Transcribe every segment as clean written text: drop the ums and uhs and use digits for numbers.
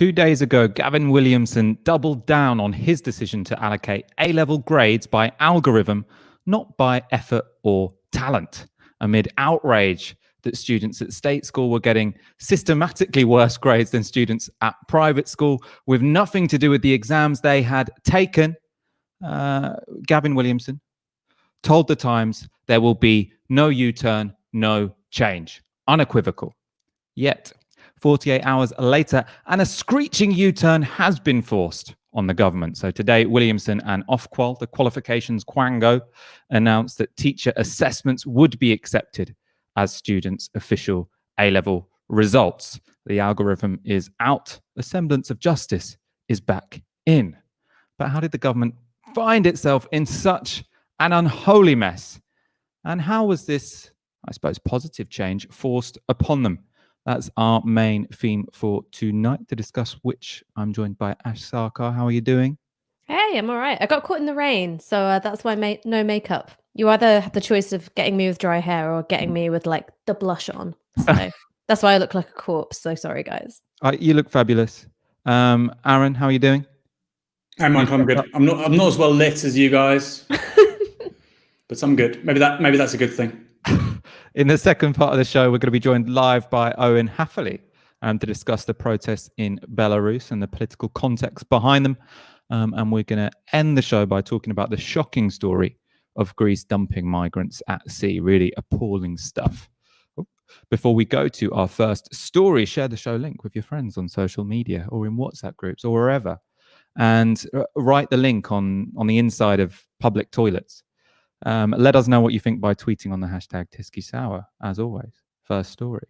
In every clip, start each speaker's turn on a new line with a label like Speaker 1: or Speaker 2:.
Speaker 1: 2 days ago, Gavin Williamson doubled down on his decision to allocate A-level grades by algorithm, not by effort or talent, amid outrage that students at state school were getting systematically worse grades than students at private school with nothing to do with the exams they had taken. Gavin Williamson told the Times there will be no U-turn, no change. Unequivocal. Yet, 48 hours later, and a screeching U-turn has been forced on the government. So today, Williamson and Ofqual, the qualifications quango, announced that teacher assessments would be accepted as students' official A-level results. The algorithm is out. A semblance of justice is back in. But how did the government find itself in such an unholy mess? And how was this, I suppose, positive change forced upon them? That's our main theme for tonight. To discuss which, I'm joined by Ash Sarkar. How are you doing?
Speaker 2: Hey, I'm all right. I got caught in the rain, so that's why no makeup. You either have the choice of getting me with dry hair or getting me with like the blush on. So that's why I look like a corpse. So sorry, guys.
Speaker 1: You look fabulous. Aaron, how are you doing?
Speaker 3: I'm good. I'm not as well lit as you guys, but I'm good. Maybe that's a good thing.
Speaker 1: In the second part of the show, we're going to be joined live by Owen Hatherley to discuss the protests in Belarus and the political context behind them. And we're going to end the show by talking about the shocking story of Greece dumping migrants at sea. Really appalling stuff. Before we go to our first story, share the show link with your friends on social media or in WhatsApp groups or wherever. And write the link on the inside of public toilets. Let us know what you think by tweeting on the hashtag TiskiSour, as always. First story.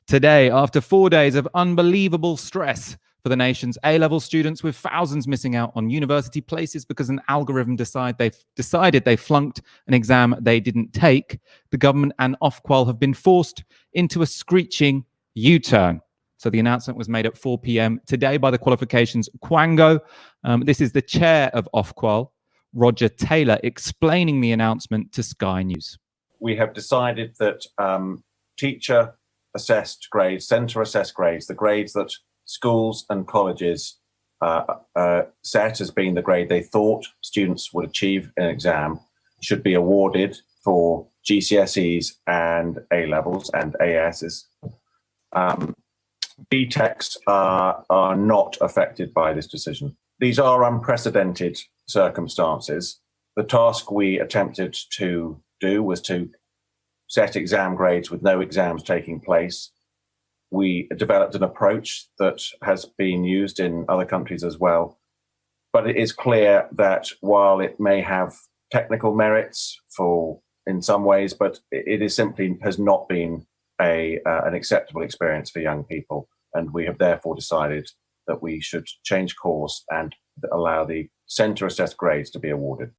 Speaker 1: Today, after 4 days of unbelievable stress for the nation's A-level students, with thousands missing out on university places because an algorithm decided they flunked an exam they didn't take, the government and Ofqual have been forced into a screeching U-turn. So the announcement was made at 4 p.m. today by the qualifications quango. This is the chair of Ofqual, Roger Taylor, explaining the announcement to Sky News.
Speaker 4: We have decided that teacher-assessed grades, centre-assessed grades, the grades that schools and colleges set as being the grade they thought students would achieve in an exam, should be awarded for GCSEs and A-levels and ASs. BTECs are not affected by this decision. These are unprecedented circumstances. The task we attempted to do was to set exam grades with no exams taking place. We developed an approach that has been used in other countries as well. But it is clear that while it may have technical merits in some ways, but it is simply has not been an acceptable experience for young people. And we have therefore decided that we should change course and allow the centre-assessed grades to be awarded.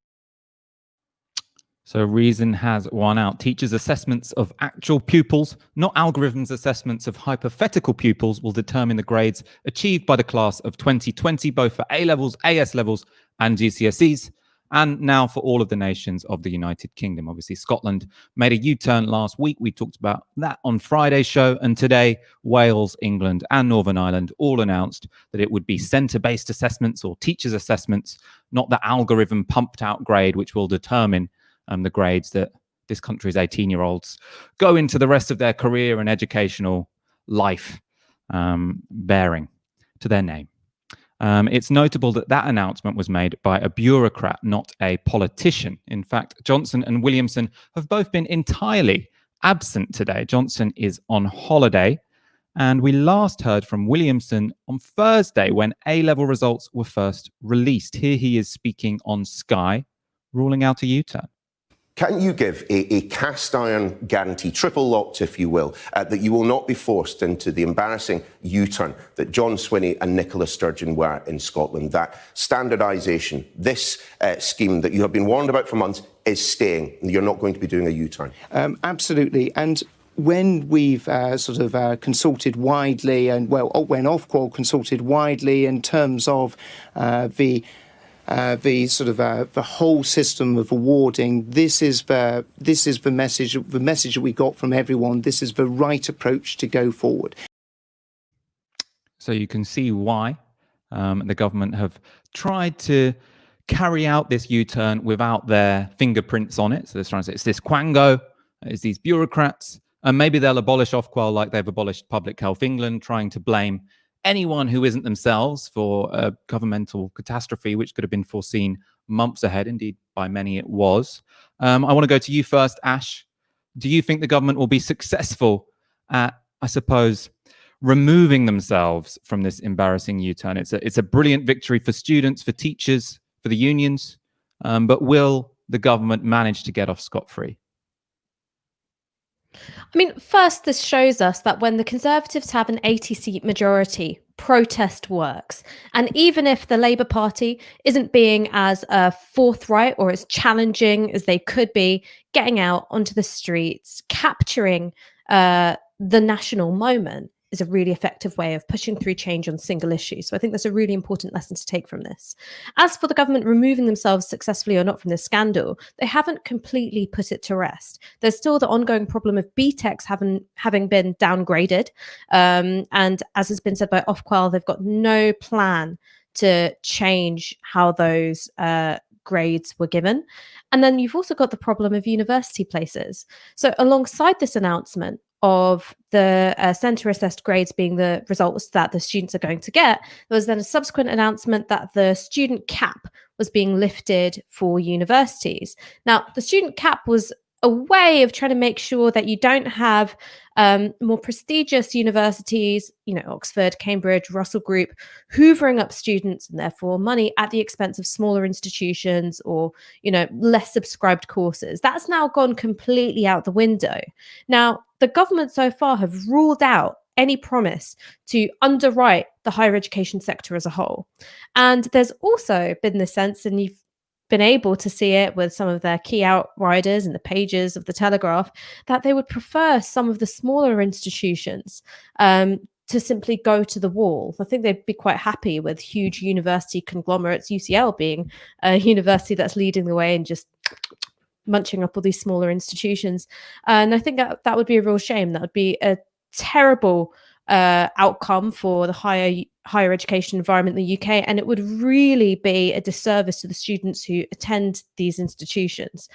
Speaker 1: So reason has won out. Teachers' assessments of actual pupils, not algorithms' assessments of hypothetical pupils, will determine the grades achieved by the class of 2020, both for A-levels, AS levels, and GCSEs, and now for all of the nations of the United Kingdom. Obviously, Scotland made a U-turn last week. We talked about that on Friday's show. And today, Wales, England, and Northern Ireland all announced that it would be centre-based assessments or teachers' assessments, not the algorithm pumped-out grade, which will determine the grades that this country's 18-year-olds go into the rest of their career and educational life bearing to their name. It's notable that announcement was made by a bureaucrat, not a politician. In fact, Johnson and Williamson have both been entirely absent today. Johnson is on holiday, and we last heard from Williamson on Thursday when A-level results were first released. Here he is speaking on Sky, ruling out a U-turn.
Speaker 5: Can you give a cast iron guarantee, triple locked if you will, that you will not be forced into the embarrassing U-turn that John Swinney and Nicola Sturgeon were in Scotland, that standardisation, this scheme that you have been warned about for months is staying, and you're not going to be doing a U-turn?
Speaker 6: Absolutely. And when we've consulted widely, and when Ofqual consulted widely in terms of the whole system of awarding, this is the message that we got from everyone. This is the right approach to go forward.
Speaker 1: So you can see why the government have tried to carry out this U-turn without their fingerprints on it. So they're trying to say it's this quango, it's these bureaucrats, and maybe they'll abolish Ofqual like they've abolished Public Health England, trying to blame anyone who isn't themselves for a governmental catastrophe, which could have been foreseen months ahead. Indeed, by many it was. I want to go to you first, Ash. Do you think the government will be successful at, I suppose, removing themselves from this embarrassing U-turn? It's a brilliant victory for students, for teachers, for the unions, but will the government manage to get off scot-free?
Speaker 2: I mean, first, this shows us that when the Conservatives have an 80-seat majority, protest works. And even if the Labour Party isn't being as forthright or as challenging as they could be, getting out onto the streets, capturing the national moment is a really effective way of pushing through change on single issues. So I think that's a really important lesson to take from this. As for the government removing themselves successfully or not from this scandal, they haven't completely put it to rest. There's still the ongoing problem of BTECs having been downgraded. And as has been said by Ofqual, they've got no plan to change how those grades were given. And then you've also got the problem of university places. So alongside this announcement of the centre assessed grades being the results that the students are going to get, there was then a subsequent announcement that the student cap was being lifted for universities. Now, the student cap was a way of trying to make sure that you don't have more prestigious universities, Oxford, Cambridge, Russell Group, hoovering up students and therefore money at the expense of smaller institutions or, less subscribed courses. That's now gone completely out the window. Now, the government so far have ruled out any promise to underwrite the higher education sector as a whole. And there's also been the sense, and you've been able to see it with some of their key outriders in the pages of the Telegraph, that they would prefer some of the smaller institutions to simply go to the wall. I think they'd be quite happy with huge university conglomerates, UCL being a university that's leading the way and just munching up all these smaller institutions. And I think that would be a real shame. That would be a terrible outcome for the higher education environment in the UK, and it would really be a disservice to the students who attend these institutions.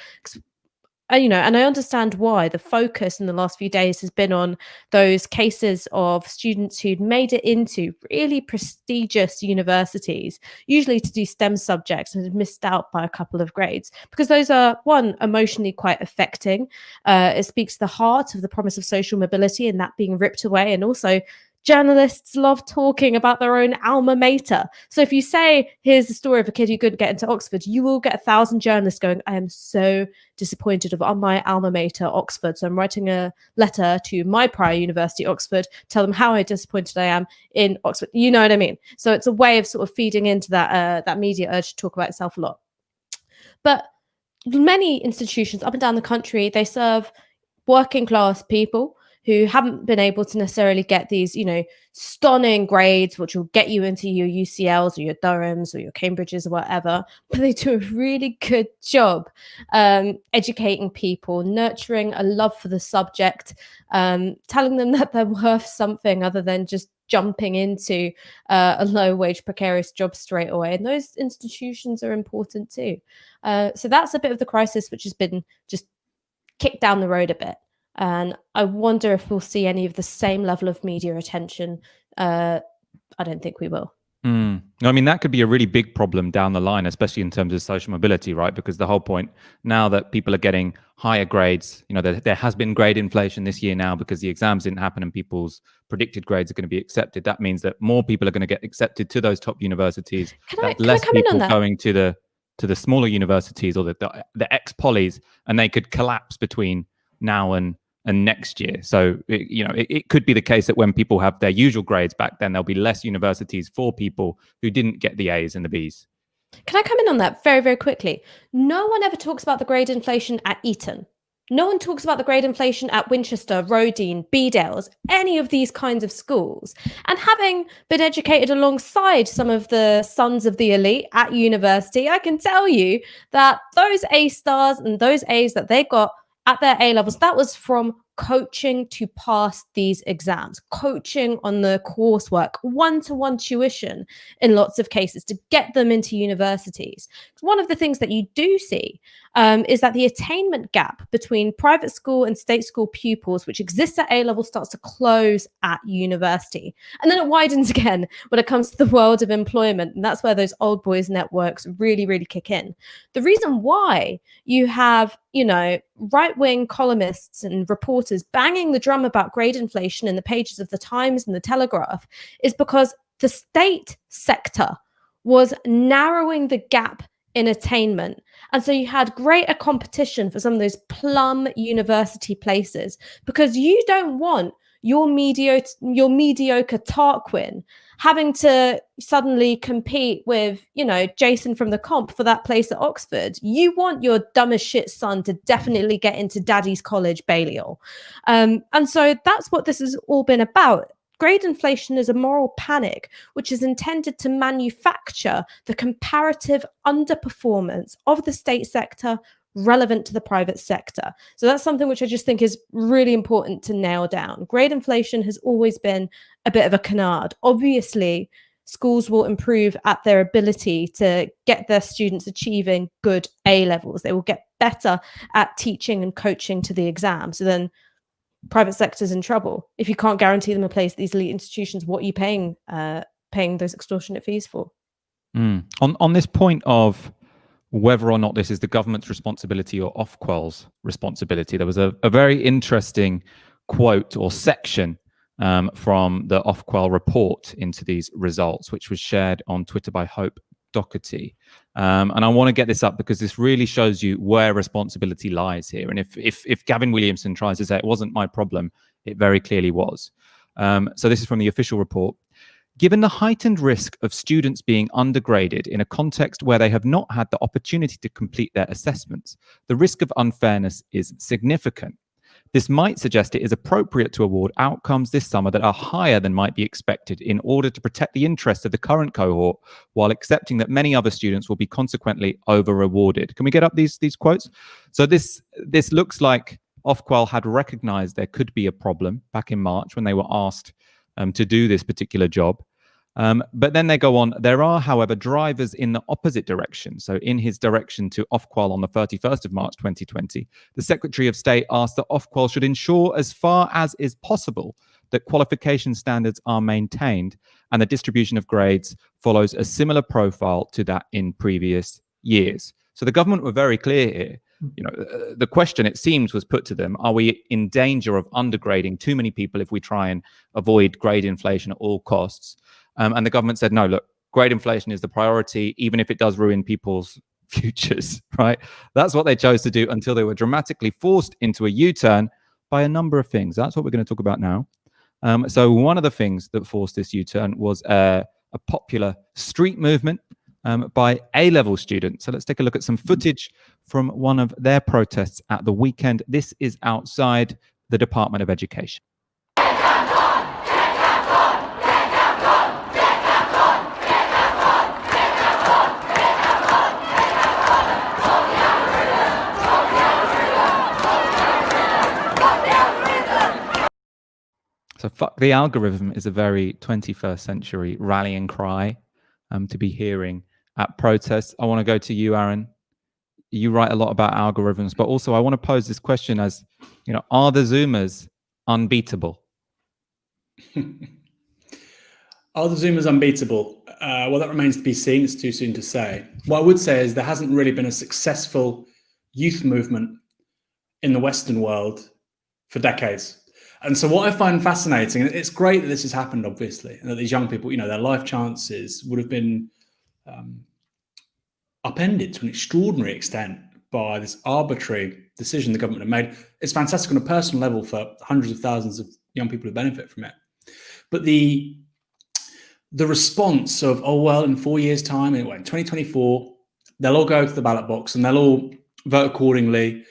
Speaker 2: And I understand why the focus in the last few days has been on those cases of students who'd made it into really prestigious universities, usually to do STEM subjects, and had missed out by a couple of grades, because those are, one, emotionally quite affecting. It speaks to the heart of the promise of social mobility and that being ripped away, and also journalists love talking about their own alma mater. So if you say, here's the story of a kid who couldn't get into Oxford, you will get 1,000 journalists going, I am so disappointed on my alma mater, Oxford. So I'm writing a letter to my prior university, Oxford, tell them how disappointed I am in Oxford. You know what I mean? So it's a way of sort of feeding into that media urge to talk about itself a lot. But many institutions up and down the country, they serve working class people who haven't been able to necessarily get these, stunning grades, which will get you into your UCLs or your Durhams or your Cambridges or whatever. But they do a really good job educating people, nurturing a love for the subject, telling them that they're worth something other than just jumping into a low-wage, precarious job straight away. And those institutions are important too. So that's a bit of the crisis which has been just kicked down the road a bit. And I wonder if we'll see any of the same level of media attention. I don't think we will.
Speaker 1: I mean, that could be a really big problem down the line, especially in terms of social mobility, right? Because the whole point now that people are getting higher grades, there has been grade inflation this year now because the exams didn't happen and people's predicted grades are going to be accepted. That means that more people are going to get accepted to those top universities. Less people going to the smaller universities or the ex-polys, and they could collapse between now and next year. So, it could be the case that when people have their usual grades back, then there'll be less universities for people who didn't get the A's and the B's.
Speaker 2: Can I come in on that very, very quickly? No one ever talks about the grade inflation at Eton. No one talks about the grade inflation at Winchester, Rodine, Bedales, any of these kinds of schools. And having been educated alongside some of the sons of the elite at university, I can tell you that those A stars and those A's that they got at their A levels, that was from coaching to pass these exams, coaching on the coursework, one-to-one tuition in lots of cases to get them into universities. One of the things that you do see is that the attainment gap between private school and state school pupils, which exists at A-level, starts to close at university. And then it widens again when it comes to the world of employment. And that's where those old boys networks really, really kick in. The reason why you have, right-wing columnists and reporters banging the drum about grade inflation in the pages of the Times and the Telegraph is because the state sector was narrowing the gap in attainment. And so you had greater competition for some of those plum university places because you don't want your mediocre Tarquin having to suddenly compete with, Jason from the comp for that place at Oxford. You want your dumb as shit son to definitely get into daddy's college, Balliol. And so that's what this has all been about. Grade inflation is a moral panic, which is intended to manufacture the comparative underperformance of the state sector relevant to the private sector. So that's something which I just think is really important to nail down. Grade inflation has always been a bit of a canard. Obviously, schools will improve at their ability to get their students achieving good A levels. They will get better at teaching and coaching to the exam. So then private sector's in trouble. If you can't guarantee them a place at these elite institutions, what are you paying those extortionate fees for?
Speaker 1: On this point of whether or not this is the government's responsibility or Ofqual's responsibility, there was a very interesting quote or section from the Ofqual report into these results, which was shared on Twitter by Hope Doherty. And I want to get this up because this really shows you where responsibility lies here. And if Gavin Williamson tries to say it wasn't my problem, it very clearly was. So this is from the official report. Given the heightened risk of students being undergraded in a context where they have not had the opportunity to complete their assessments, the risk of unfairness is significant. This might suggest it is appropriate to award outcomes this summer that are higher than might be expected in order to protect the interests of the current cohort, while accepting that many other students will be consequently over-rewarded. Can we get up these quotes? So this looks like Ofqual had recognized there could be a problem back in March when they were asked to do this particular job. But then they go on, there are, however, drivers in the opposite direction. So in his direction to Ofqual on the 31st of March 2020, the Secretary of State asked that Ofqual should ensure as far as is possible that qualification standards are maintained and the distribution of grades follows a similar profile to that in previous years. So the government were very clear here. The question, it seems, was put to them, are we in danger of undergrading too many people if we try and avoid grade inflation at all costs? And the government said, no, look, grade inflation is the priority, even if it does ruin people's futures, right? That's what they chose to do until they were dramatically forced into a U-turn by a number of things. That's what we're going to talk about now. So one of the things that forced this U-turn was a popular street movement by A-level students. So let's take a look at some footage from one of their protests at the weekend. This is outside the Department of Education. So fuck the algorithm is a very 21st century rallying cry to be hearing at protests. I want to go to you, Aaron. You write a lot about algorithms, but also I want to pose this question as, are the Zoomers unbeatable?
Speaker 3: Are the Zoomers unbeatable? Well, that remains to be seen. It's too soon to say. What I would say is there hasn't really been a successful youth movement in the Western world for decades. And so what I find fascinating, and it's great that this has happened, obviously, and that these young people, their life chances would have been upended to an extraordinary extent by this arbitrary decision the government have made. It's fantastic on a personal level for hundreds of thousands of young people who benefit from it. But the response of, oh, well, in 4 years' time, in 2024, they'll all go to the ballot box and they'll all vote accordingly.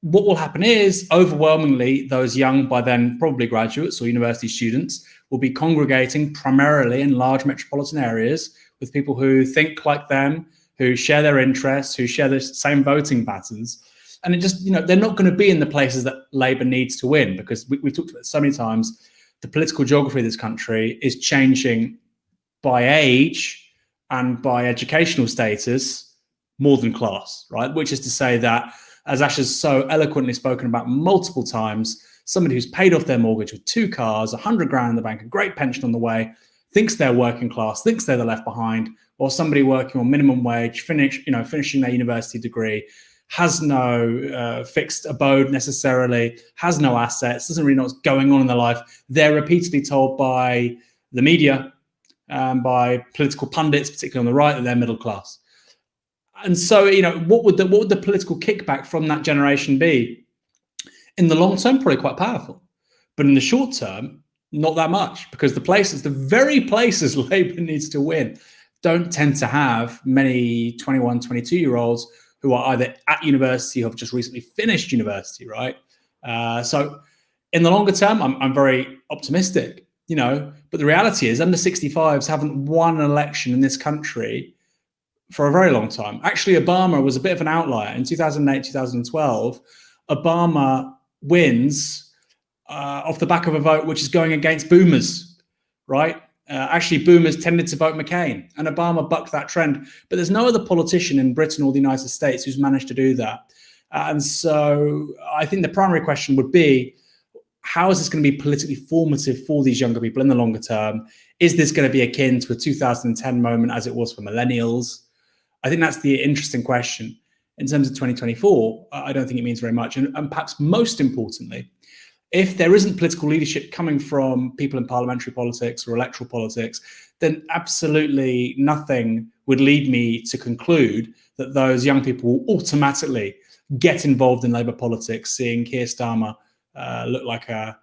Speaker 3: What will happen is, overwhelmingly, those young, by then probably graduates or university students, will be congregating primarily in large metropolitan areas with people who think like them, who share their interests, who share the same voting patterns. And it just, they're not going to be in the places that Labour needs to win, because we've talked about it so many times. The political geography of this country is changing by age and by educational status more than class, right? Which is to say that, as Ash has so eloquently spoken about multiple times, somebody who's paid off their mortgage with 2 cars, 100 grand in the bank, a great pension on the way, thinks they're working class, thinks they're the left behind, while somebody working on minimum wage, finishing their university degree, has no fixed abode necessarily, has no assets, doesn't really know what's going on in their life. They're repeatedly told by the media, by political pundits, particularly on the right, that they're middle class. And so, what would the political kickback from that generation be? In the long term, probably quite powerful. But in the short term, not that much, because the very places Labour needs to win don't tend to have many 21, 22-year-olds who are either at university or have just recently finished university, right? So in the longer term, I'm very optimistic, but the reality is under 65s haven't won an election in this country for a very long time. Actually, Obama was a bit of an outlier. In 2008, 2012, Obama wins off the back of a vote which is going against boomers, right? Actually, boomers tended to vote McCain, and Obama bucked that trend. But there's no other politician in Britain or the United States who's managed to do that. And so I think the primary question would be, how is this going to be politically formative for these younger people in the longer term? Is this going to be akin to a 2010 moment as it was for millennials? I think that's the interesting question. In terms of 2024, I don't think it means very much. And perhaps most importantly, if there isn't political leadership coming from people in parliamentary politics or electoral politics, then absolutely nothing would lead me to conclude that those young people will automatically get involved in Labour politics, seeing Keir Starmer look like a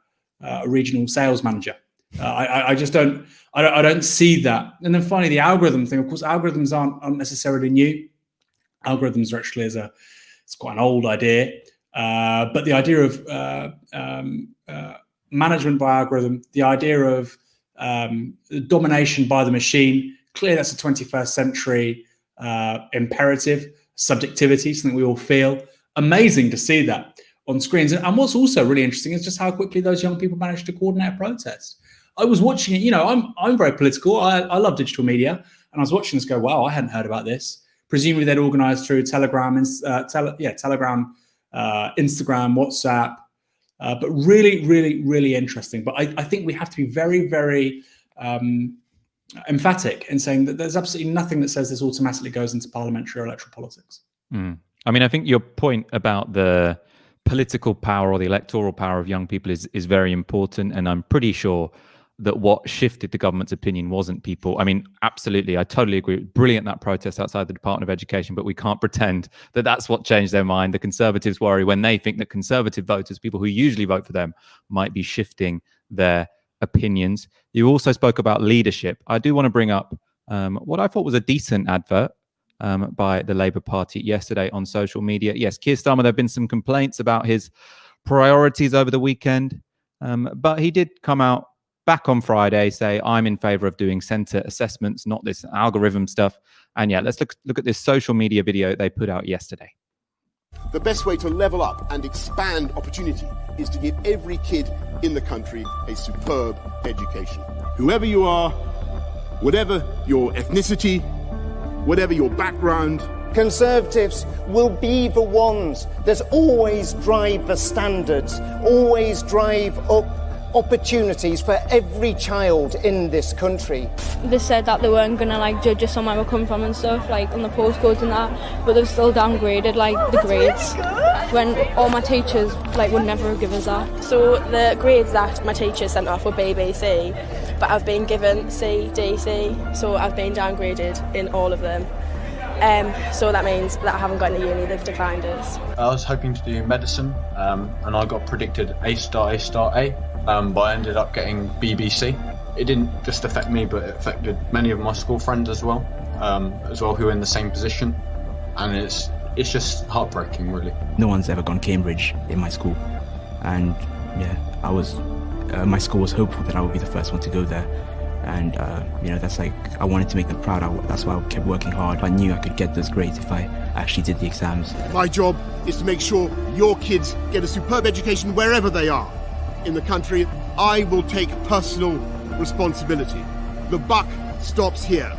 Speaker 3: regional sales manager. I just don't. I don't see that. And then finally, the algorithm thing. Of course, algorithms aren't necessarily new. Algorithms are actually it's quite an old idea. But the idea of management by algorithm, the idea of domination by the machine, clearly that's a 21st century imperative, subjectivity, something we all feel. Amazing to see that on screens. And what's also really interesting is just how quickly those young people managed to coordinate a protest. I was watching it, I'm very political. I love digital media. And I was watching this go, wow, I hadn't heard about this. Presumably they'd organized through Telegram, Instagram, WhatsApp, but really, really, really interesting. But I think we have to be very, very emphatic in saying that there's absolutely nothing that says this automatically goes into parliamentary or electoral politics.
Speaker 1: I mean, I think your point about the political power or the electoral power of young people is very important. And I'm pretty sure that what shifted the government's opinion wasn't people. I mean, absolutely, I totally agree. Brilliant, that protest outside the Department of Education, but we can't pretend that that's what changed their mind. The Conservatives worry when they think that Conservative voters, people who usually vote for them, might be shifting their opinions. You also spoke about leadership. I do want to bring up what I thought was a decent advert by the Labour Party yesterday on social media. Yes, Keir Starmer, there have been some complaints about his priorities over the weekend, but he did come out back on Friday, say, I'm in favour of doing centre assessments, not this algorithm stuff. And yeah, let's look at this social media video they put out yesterday.
Speaker 7: The best way to level up and expand opportunity is to give every kid in the country a superb education. Whoever you are, whatever your ethnicity, whatever your background,
Speaker 6: Conservatives will be the ones that always drive the standards, always drive up opportunities for every child in this country.
Speaker 8: They said that they weren't going to judge us on where we come from and stuff, on the postcodes and that, but they've still downgraded the grades when all my teachers would never give us that.
Speaker 9: So the grades that my teachers sent off were B, B, C, but I've been given C, D, C, so I've been downgraded in all of them. So that means that I haven't got into uni, they've declined us.
Speaker 10: I was hoping to do medicine, and I got predicted A star, but I ended up getting BBC. It didn't just affect me, but it affected many of my school friends as well who are in the same position, and it's just heartbreaking, really.
Speaker 11: No one's ever gone Cambridge in my school, and yeah, my school was hopeful that I would be the first one to go there. And, that's like, I wanted to make them proud. That's why I kept working hard. I knew I could get those grades if I actually did the exams.
Speaker 7: My job is to make sure your kids get a superb education wherever they are in the country. I will take personal responsibility. The buck stops here.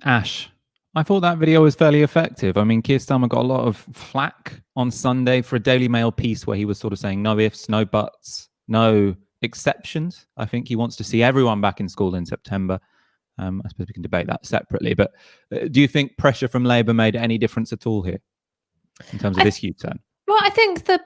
Speaker 1: Ash, I thought that video was fairly effective. I mean, Keir Starmer got a lot of flack on Sunday for a Daily Mail piece where he was sort of saying no ifs, no buts, no exceptions. I think he wants to see everyone back in school in September. I suppose we can debate that separately. But do you think pressure from Labour made any difference at all here in terms of this U-turn?
Speaker 2: Well, I think the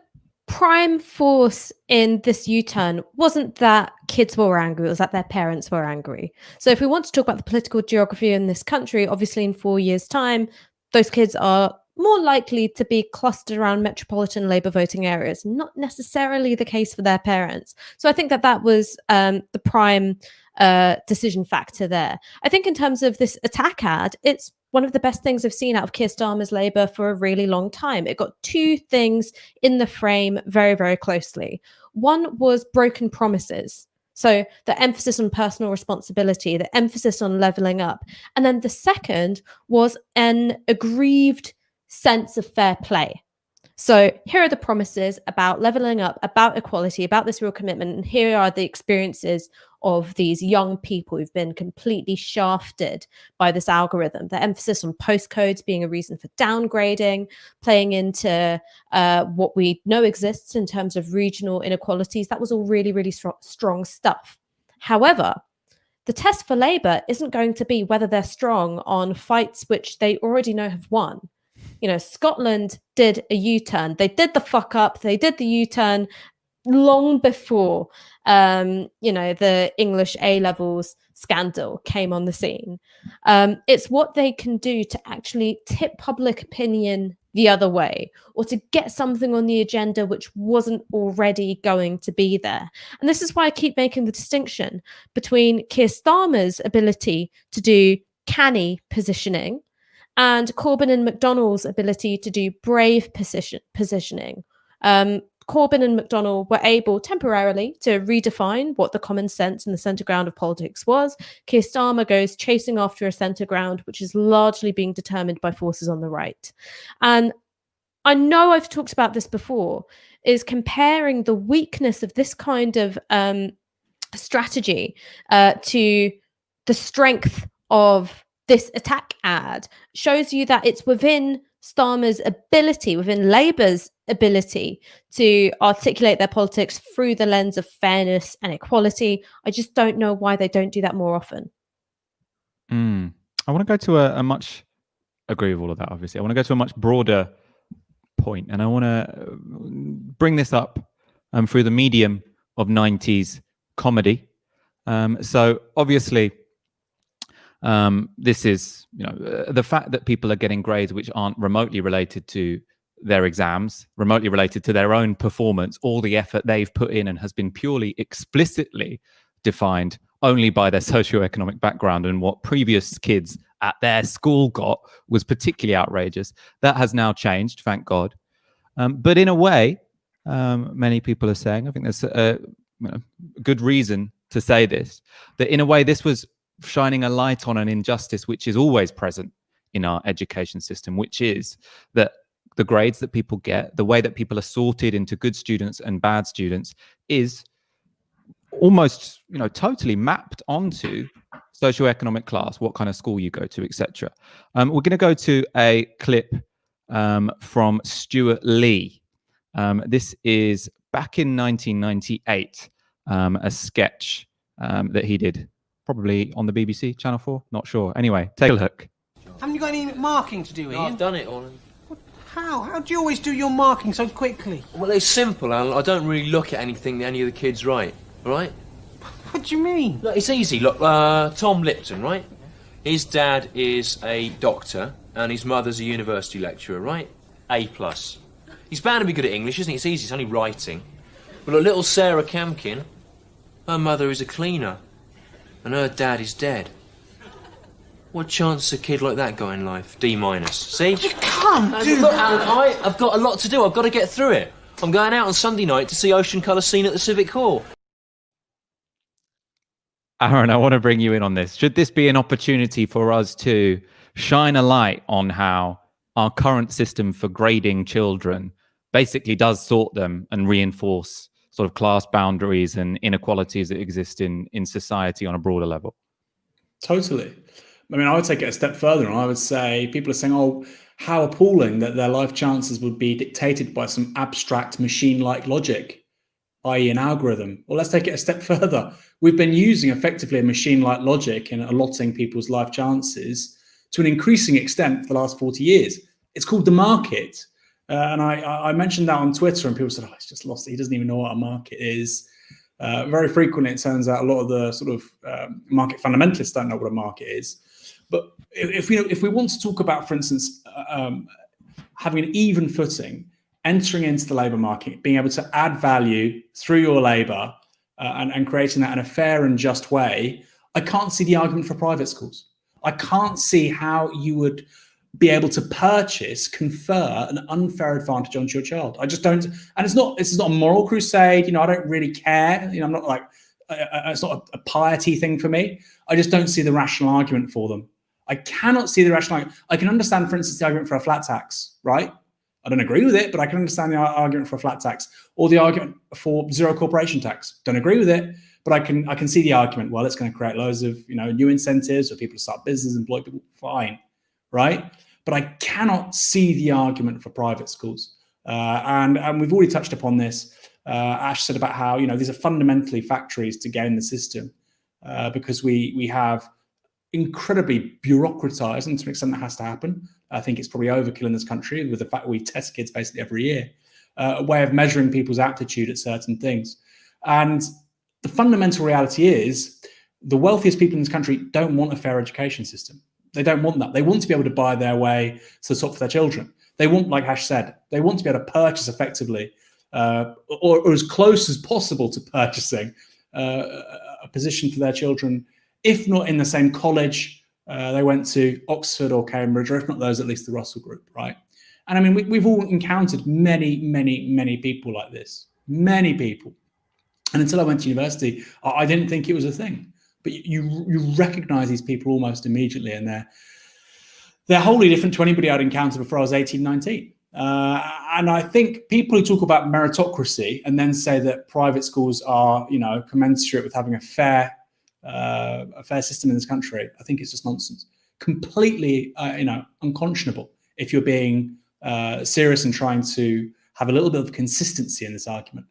Speaker 2: prime force in this U-turn wasn't that kids were angry, it was that their parents were angry. So if we want to talk about the political geography in this country, obviously in 4 years' time, those kids are more likely to be clustered around metropolitan Labour voting areas, not necessarily the case for their parents. So I think that was the prime decision factor there. I think in terms of this attack ad, it's one of the best things I've seen out of Keir Starmer's Labour for a really long time. It got two things in the frame very, very closely. One was broken promises. So the emphasis on personal responsibility, the emphasis on levelling up. And then the second was an aggrieved sense of fair play. So here are the promises about levelling up, about equality, about this real commitment. And here are the experiences of these young people who've been completely shafted by this algorithm. The emphasis on postcodes being a reason for downgrading, playing into what we know exists in terms of regional inequalities. That was all really, really strong stuff. However, the test for Labour isn't going to be whether they're strong on fights which they already know have won. You know, Scotland did a U-turn. They did the fuck up. They did the U-turn long before, the English A-levels scandal came on the scene. It's what they can do to actually tip public opinion the other way, or to get something on the agenda which wasn't already going to be there. And this is why I keep making the distinction between Keir Starmer's ability to do canny positioning and Corbyn and McDonnell's ability to do brave positioning. Corbyn and McDonnell were able temporarily to redefine what the common sense and the centre ground of politics was. Keir Starmer goes chasing after a centre ground, which is largely being determined by forces on the right. And I know I've talked about this before, is comparing the weakness of this kind of strategy to the strength of this attack ad shows you that it's within Starmer's ability, within Labour's ability to articulate their politics through the lens of fairness and equality. I just don't know why they don't do that more often.
Speaker 1: I want to go to a much, agree with all of that, obviously. I want to go to a much broader point, and I want to bring this up through the medium of 90s comedy. So obviously, this is, the fact that people are getting grades which aren't remotely related to their exams, remotely related to their own performance, all the effort they've put in, and has been purely explicitly defined only by their socioeconomic background, and what previous kids at their school got was particularly outrageous. That has now changed, thank God. But in a way, many people are saying, I think there's a good reason to say this, that in a way this was shining a light on an injustice which is always present in our education system, which is that the grades that people get, the way that people are sorted into good students and bad students, is almost, totally mapped onto socioeconomic class, what kind of school you go to, etc. We're going to go to a clip from Stuart Lee. This is back in 1998, a sketch that he did, probably on the BBC, Channel 4, not sure. Anyway, take a look.
Speaker 12: Haven't you got any marking to do, Ian?
Speaker 13: No, I've done it all.
Speaker 12: How? How do you always do your marking so quickly?
Speaker 13: Well, it's simple, Alan. I don't really look at anything that any of the kids write, all right?
Speaker 12: What do you mean?
Speaker 13: Look, it's easy. Look, Tom Lipton, right? His dad is a doctor and his mother's a university lecturer, right? A+. He's bound to be good at English, isn't he? It's easy, it's only writing. But look, little Sarah Camkin, her mother is a cleaner and her dad is dead. What chance does a kid like that got in life? D-. See?
Speaker 12: You can't do
Speaker 13: look,
Speaker 12: that.
Speaker 13: Alan, I've got a lot to do. I've got to get through it. I'm going out on Sunday night to see Ocean Colour Scene at the Civic Hall.
Speaker 1: Aaron, I want to bring you in on this. Should this be an opportunity for us to shine a light on how our current system for grading children basically does sort them and reinforce sort of class boundaries and inequalities that exist in society on a broader level?
Speaker 3: Totally. I mean, I would take it a step further, and I would say people are saying, oh, how appalling that their life chances would be dictated by some abstract machine-like logic, i.e. an algorithm. Well, let's take it a step further. We've been using effectively a machine-like logic in allotting people's life chances to an increasing extent for the last 40 years. It's called the market. And I mentioned that on Twitter, and people said, oh, he's just lost it. He doesn't even know what a market is. Very frequently, it turns out a lot of the sort of market fundamentalists don't know what a market is. But if we want to talk about, for instance, having an even footing, entering into the labour market, being able to add value through your labour and creating that in a fair and just way, I can't see the argument for private schools. I can't see how you would be able to confer an unfair advantage onto your child. I just don't. And this is not a moral crusade. I don't really care. I'm not like, it's not a piety thing for me. I just don't see the rational argument for them. I cannot see the rational argument. I can understand, for instance, the argument for a flat tax, right? I don't agree with it, but I can understand the argument for a flat tax, or the argument for zero corporation tax. Don't agree with it, but I can see the argument. Well, it's going to create loads of new incentives for people to start business, employ people. Fine, right? But I cannot see the argument for private schools. And we've already touched upon this. Ash said about how these are fundamentally factories to get in the system because we have incredibly bureaucratized, and to an extent that has to happen. I think it's probably overkill in this country with the fact that we test kids basically every year, a way of measuring people's aptitude at certain things. And the fundamental reality is the wealthiest people in this country don't want a fair education system. They don't want that. They want to be able to buy their way to the top for their children. They want, like Ash said, they want to be able to purchase effectively or as close as possible to purchasing a position for their children, if not in the same college they went to, Oxford or Cambridge, or if not those, at least the Russell Group, right? And I mean, we've all encountered many, many, many people like this, many people. And until I went to university, I didn't think it was a thing. But you recognize these people almost immediately, and they're wholly different to anybody I'd encountered before I was 18, 19. And I think people who talk about meritocracy and then say that private schools are, commensurate with having a fair system in this country, I think it's just nonsense. Completely, unconscionable if you're being serious and trying to have a little bit of consistency in this argument.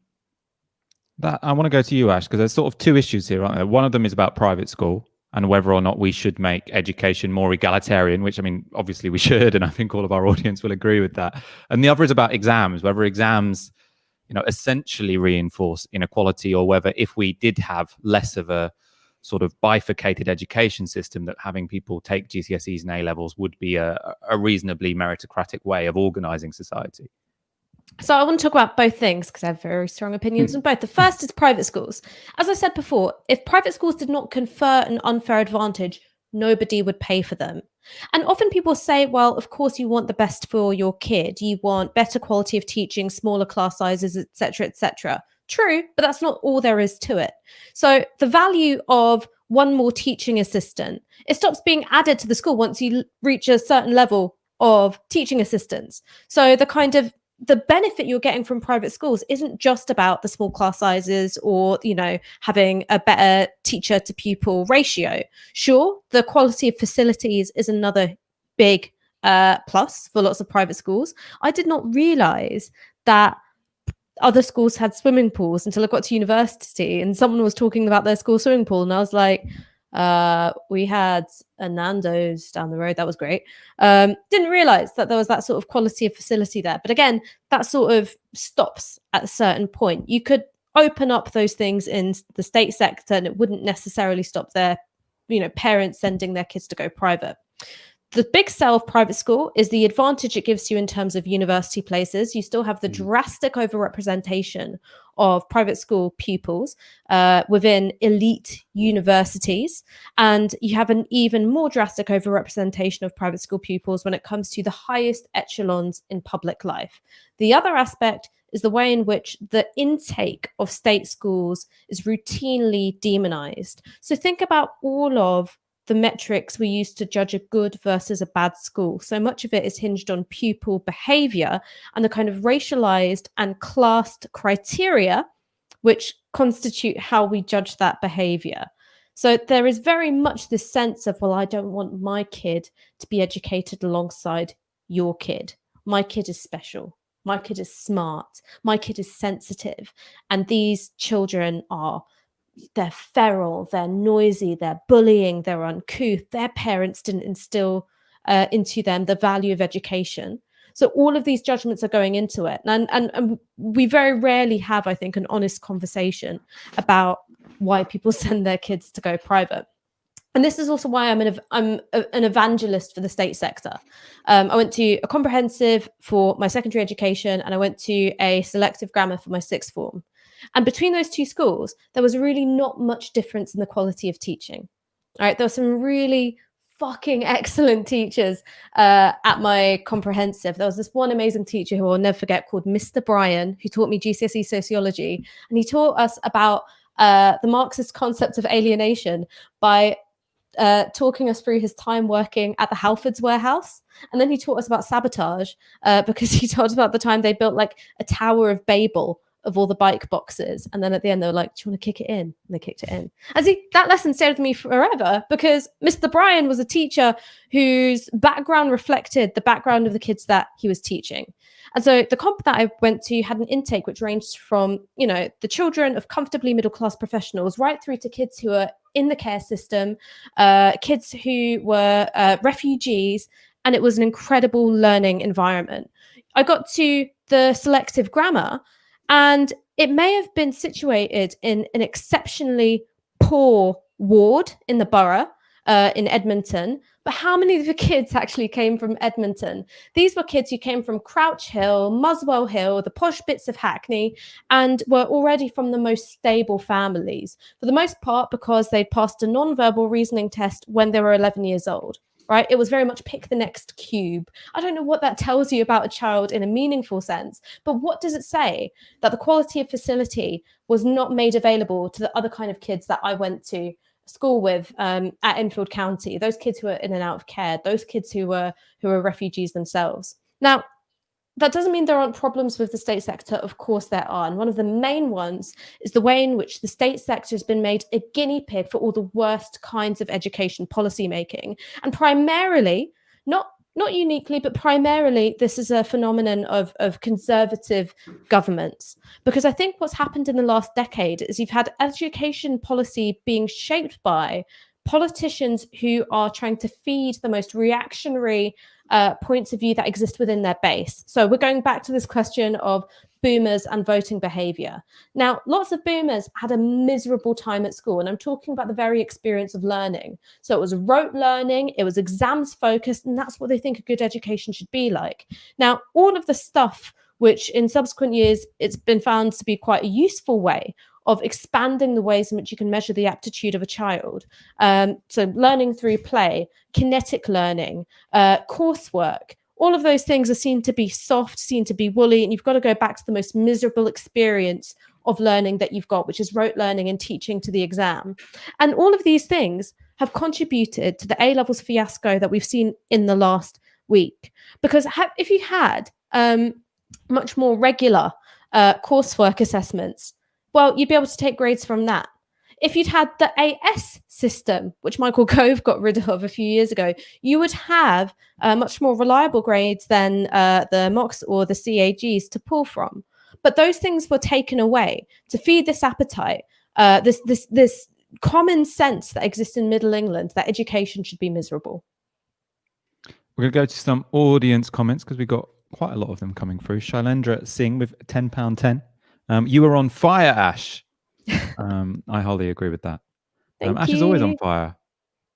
Speaker 1: I want to go to you, Ash, because there's sort of two issues here, aren't there? One of them is about private school and whether or not we should make education more egalitarian, which, I mean, obviously we should, and I think all of our audience will agree with that. And the other is about exams, whether exams, essentially reinforce inequality, or whether if we did have less of a sort of bifurcated education system, that having people take GCSEs and A-levels would be a reasonably meritocratic way of organizing society.
Speaker 2: So I want to talk about both things because I have very strong opinions on both. The first is private schools. As I said before, if private schools did not confer an unfair advantage, nobody would pay for them. And often people say, well, of course you want the best for your kid. You want better quality of teaching, smaller class sizes, etc., etc. True, but that's not all there is to it. So the value of one more teaching assistant, it stops being added to the school once you reach a certain level of teaching assistants. So the benefit you're getting from private schools isn't just about the small class sizes or, having a better teacher to pupil ratio. Sure, the quality of facilities is another big plus for lots of private schools. I did not realize that other schools had swimming pools until I got to university, and someone was talking about their school swimming pool, and I was like, we had a Nando's down the road. That was great. Didn't realize that there was that sort of quality of facility there. But again, that sort of stops at a certain point. You could open up those things in the state sector and it wouldn't necessarily stop their, parents sending their kids to go private. The big sell of private school is the advantage it gives you in terms of university places. You still have the drastic overrepresentation of private school pupils within elite universities. And you have an even more drastic overrepresentation of private school pupils when it comes to the highest echelons in public life. The other aspect is the way in which the intake of state schools is routinely demonized. So think about all of the metrics we use to judge a good versus a bad school. So much of it is hinged on pupil behavior and the kind of racialized and classed criteria which constitute how we judge that behavior. So there is very much this sense of, well, I don't want my kid to be educated alongside your kid. My kid is special. My kid is smart. My kid is sensitive. And these children they're feral, they're noisy, they're bullying, they're uncouth. Their parents didn't instill into them the value of education. So all of these judgments are going into it. And we very rarely have, I think, an honest conversation about why people send their kids to go private. And this is also why I'm an evangelist for the state sector. I went to a comprehensive for my secondary education, and I went to a selective grammar for my sixth form. And between those two schools, there was really not much difference in the quality of teaching. All right, there were some really fucking excellent teachers at my comprehensive. There was this one amazing teacher who I'll never forget called Mr. Bryan, who taught me GCSE sociology. And he taught us about the Marxist concept of alienation by talking us through his time working at the Halfords warehouse. And then he taught us about sabotage because he told us about the time they built like a Tower of Babel of all the bike boxes. And then at the end, they were like, do you want to kick it in? And they kicked it in. And see, that lesson stayed with me forever because Mr. Bryan was a teacher whose background reflected the background of the kids that he was teaching. And so the comp that I went to had an intake which ranged from, you know, the children of comfortably middle-class professionals right through to kids who are in the care system, kids who were refugees, and it was an incredible learning environment. I got to the selective grammar, and it may have been situated in an exceptionally poor ward in the borough in Edmonton, but how many of the kids actually came from Edmonton? These were kids who came from Crouch Hill, Muswell Hill, the posh bits of Hackney, and were already from the most stable families, for the most part because they'd passed a non-verbal reasoning test when they were 11 years old. Right? It was very much pick the next cube. I don't know what that tells you about a child in a meaningful sense, but what does it say? That the quality of facility was not made available to the other kind of kids that I went to school with at Enfield County, those kids who are in and out of care, those kids who were refugees themselves. Now, that doesn't mean there aren't problems with the state sector. Of course there are. And one of the main ones is the way in which the state sector has been made a guinea pig for all the worst kinds of education policy making. And primarily, not uniquely, but primarily, this is a phenomenon of conservative governments. Because I think what's happened in the last decade is you've had education policy being shaped by politicians who are trying to feed the most reactionary points of view that exist within their base. So we're going back to this question of boomers and voting behavior. Now, lots of boomers had a miserable time at school, and I'm talking about the very experience of learning. So it was rote learning, it was exams focused, and that's what they think a good education should be like. Now, all of the stuff which in subsequent years, it's been found to be quite a useful way of expanding the ways in which you can measure the aptitude of a child. So learning through play, kinetic learning, coursework, all of those things are seen to be soft, seen to be woolly, and you've got to go back to the most miserable experience of learning that you've got, which is rote learning and teaching to the exam. And all of these things have contributed to the A-levels fiasco that we've seen in the last week. Because if you had much more regular coursework assessments, well, you'd be able to take grades from that. If you'd had the AS system, which Michael Gove got rid of a few years ago, you would have much more reliable grades than the mocks or the CAGs to pull from. But those things were taken away to feed this appetite, this common sense that exists in Middle England that education should be miserable.
Speaker 1: We're going to go to some audience comments because we've got quite a lot of them coming through. Shailendra Singh with £10.10. You were on fire, Ash. I wholly agree with that. Ash is always on fire.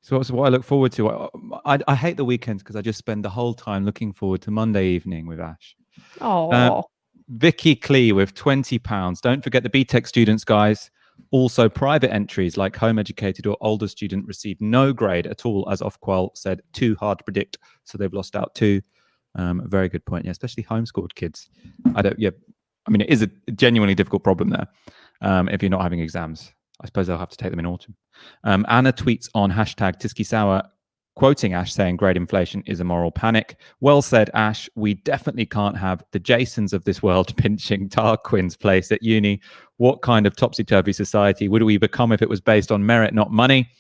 Speaker 1: So that's what I look forward to. I hate the weekends because I just spend the whole time looking forward to Monday evening with Ash.
Speaker 2: Oh.
Speaker 1: Vicky Clee with £20. Don't forget the BTEC students, guys. Also, private entries like home educated or older student received no grade at all, as Ofqual said, too hard to predict. So they've lost out too. Very good point. Yeah, especially homeschooled kids. I mean, it is a genuinely difficult problem there if you're not having exams. I suppose they'll have to take them in autumn. Anna tweets on hashtag #TiskiSour, quoting Ash saying grade inflation is a moral panic. Well said, Ash. We definitely can't have the Jasons of this world pinching Tarquin's place at uni. What kind of topsy-turvy society would we become if it was based on merit, not money?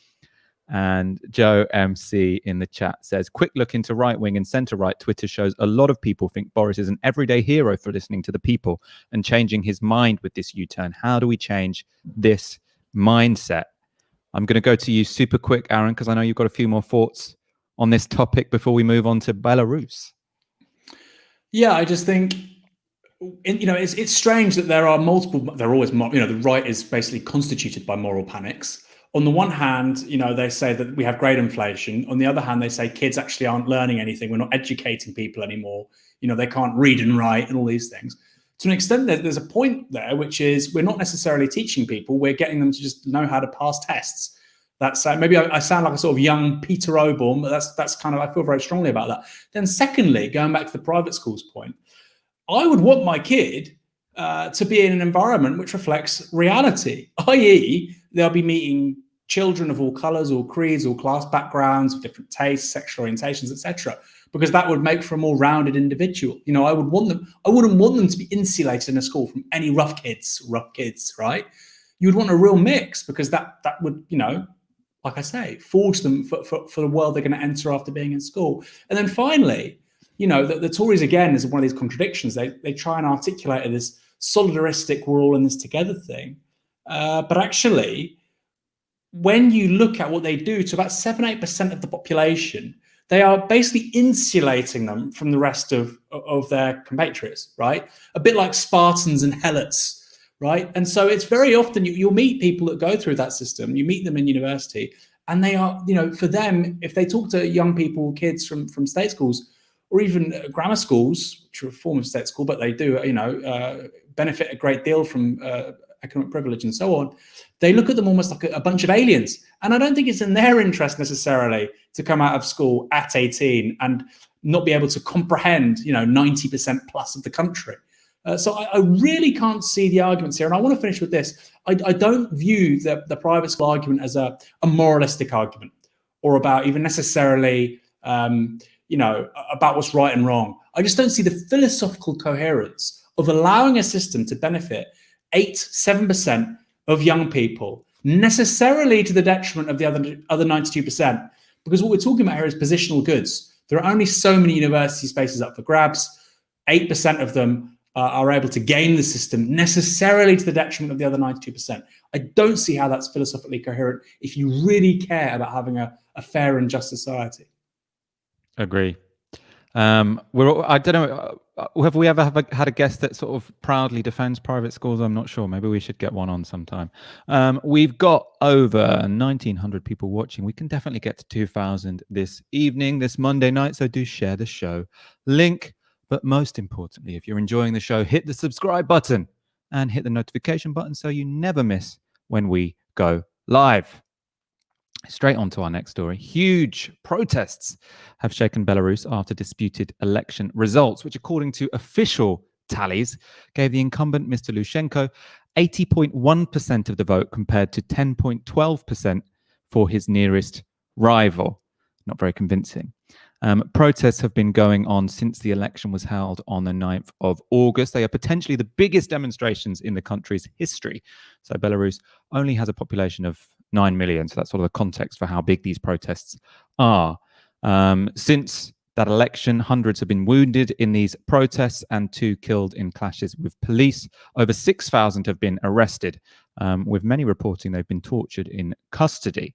Speaker 1: And Joe MC in the chat says, quick look into right-wing and centre-right Twitter shows a lot of people think Boris is an everyday hero for listening to the people and changing his mind with this U-turn. How do we change this mindset? I'm going to go to you super quick, Aaron, because I know you've got a few more thoughts on this topic before we move on to Belarus.
Speaker 3: Yeah, I just think, it's strange that there are multiple, there are always, the right is basically constituted by moral panics. On the one hand, they say that we have grade inflation. On the other hand, they say kids actually aren't learning anything. We're not educating people anymore. They can't read and write and all these things. To an extent, there's a point there, which is we're not necessarily teaching people. We're getting them to just know how to pass tests. That's maybe I sound like a sort of young Peter Oborn, but that's kind of, I feel very strongly about that. Then secondly, going back to the private schools point, I would want my kid to be in an environment which reflects reality, i.e. they'll be meeting children of all colours, all creeds, all class backgrounds, with different tastes, sexual orientations, etc. Because that would make for a more rounded individual. I wouldn't want them to be insulated in a school from any rough kids, right? You would want a real mix, because that would, like I say, forge them for the world they're going to enter after being in school. And then finally, the Tories, again, is one of these contradictions. They try and articulate this solidaristic, we're all in this together thing. But actually, when you look at what they do to about 7-8% of the population, they are basically insulating them from the rest of their compatriots, right? A bit like Spartans and Helots, right? And so it's very often you'll meet people that go through that system. You meet them in university, and they are, for them, if they talk to young people, kids from state schools or even grammar schools, which are a form of state school, but they do, benefit a great deal from economic privilege and so on, they look at them almost like a bunch of aliens. And I don't think it's in their interest necessarily to come out of school at 18 and not be able to comprehend, 90% plus of the country. So I really can't see the arguments here. And I want to finish with this. I don't view the private school argument as a moralistic argument, or about even necessarily, about what's right and wrong. I just don't see the philosophical coherence of allowing a system to benefit 7% of young people necessarily to the detriment of the other 92%. Because what we're talking about here is positional goods. There are only so many university spaces up for grabs. 8% of them are able to game the system necessarily to the detriment of the other 92%. I don't see how that's philosophically coherent if you really care about having a fair and just society.
Speaker 1: Agree. I don't know. Have we ever had a guest that sort of proudly defends private schools? I'm not sure. Maybe we should get one on sometime. We've got over 1,900 people watching. We can definitely get to 2,000 this evening, this Monday night. So do share the show link. But most importantly, if you're enjoying the show, hit the subscribe button and hit the notification button so you never miss when we go live. Straight on to our next story. Huge protests have shaken Belarus after disputed election results, which, according to official tallies, gave the incumbent, Mr. Lukashenko, 80.1% of the vote compared to 10.12% for his nearest rival. Not very convincing. Protests have been going on since the election was held on the 9th of August. They are potentially the biggest demonstrations in the country's history. So Belarus only has a population of 9 million. So that's sort of the context for how big these protests are. Since that election, hundreds have been wounded in these protests and 2 killed in clashes with police. Over 6,000 have been arrested, with many reporting they've been tortured in custody.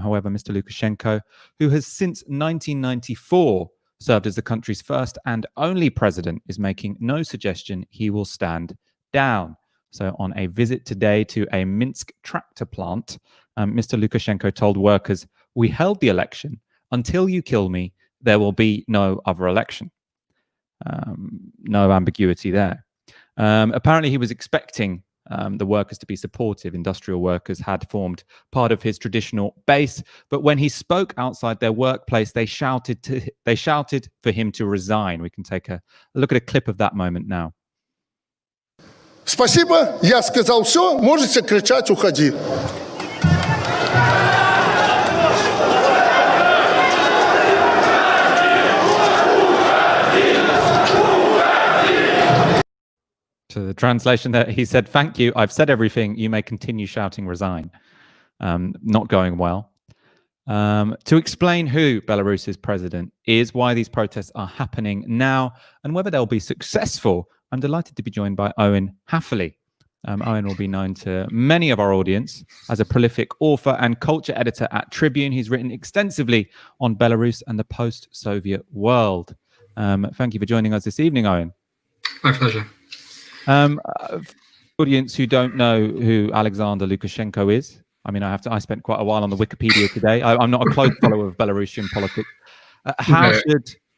Speaker 1: However, Mr. Lukashenko, who has since 1994 served as the country's first and only president, is making no suggestion he will stand down. So on a visit today to a Minsk tractor plant, Mr. Lukashenko told workers, "We held the election. Until you kill me, there will be no other election." No ambiguity there. Apparently, he was expecting the workers to be supportive. Industrial workers had formed part of his traditional base, but when he spoke outside their workplace, they shouted for him to resign. We can take a look at a clip of that moment now.
Speaker 14: Спасибо, я сказал все, можете кричать, уходи.
Speaker 1: So the translation there, he said, "Thank you, I've said everything, you may continue shouting resign." Not going well. To explain who Belarus's president is, why these protests are happening now, and whether they'll be successful, I'm delighted to be joined by Owen Hatherley. Owen will be known to many of our audience as a prolific author and culture editor at Tribune. He's written extensively on Belarus and the post-Soviet world. Thank you for joining us this evening, Owen.
Speaker 15: My pleasure.
Speaker 1: Audience who don't know who Alexander Lukashenko is, I mean, I spent quite a while on the Wikipedia today. I'm not a close follower of Belarusian politics.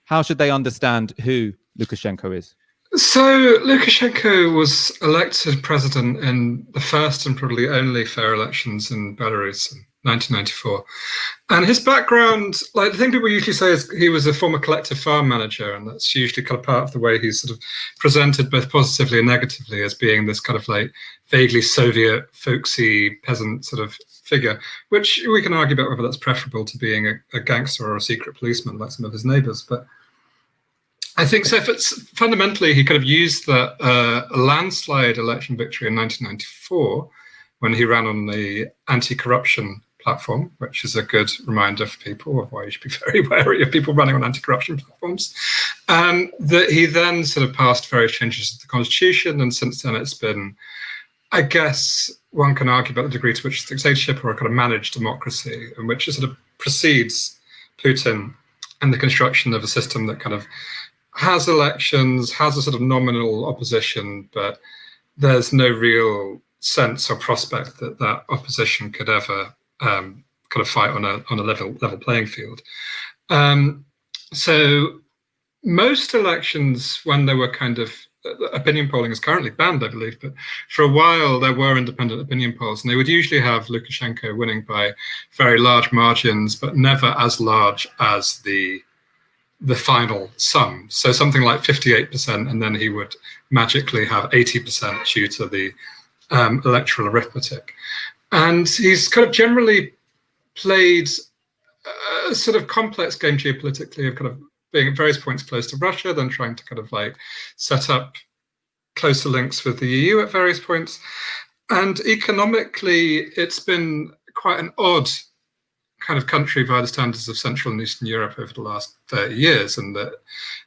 Speaker 1: How should they understand who Lukashenko is?
Speaker 15: So Lukashenko was elected president in the first and probably only fair elections in Belarus in 1994. And his background, like the thing people usually say is he was a former collective farm manager, and that's usually kind of part of the way he's sort of presented both positively and negatively as being this kind of like vaguely Soviet, folksy peasant sort of figure, which we can argue about whether that's preferable to being a gangster or a secret policeman like some of his neighbors. But I think so. If it's fundamentally, he kind of used that landslide election victory in 1994 when he ran on the anti-corruption platform, which is a good reminder for people of why you should be very wary of people running on anti-corruption platforms. That he then sort of passed various changes to the constitution, and since then it's been, I guess, one can argue about the degree to which it's dictatorship or a kind of managed democracy, in which it sort of precedes Putin and the construction of a system that kind of has elections, has a sort of nominal opposition, but there's no real sense or prospect that that opposition could ever kind of fight on a level playing field. So most elections, when there were kind of opinion polling is currently banned, I believe, but for a while there were independent opinion polls, and they would usually have Lukashenko winning by very large margins, but never as large as the final sum. So something like 58%, and then he would magically have 80% due to the electoral arithmetic. And he's kind of generally played a sort of complex game geopolitically of kind of being at various points close to Russia, then trying to kind of like set up closer links with the EU at various points. And economically, it's been quite an odd kind of country by the standards of Central and Eastern Europe over the last 30 years, and that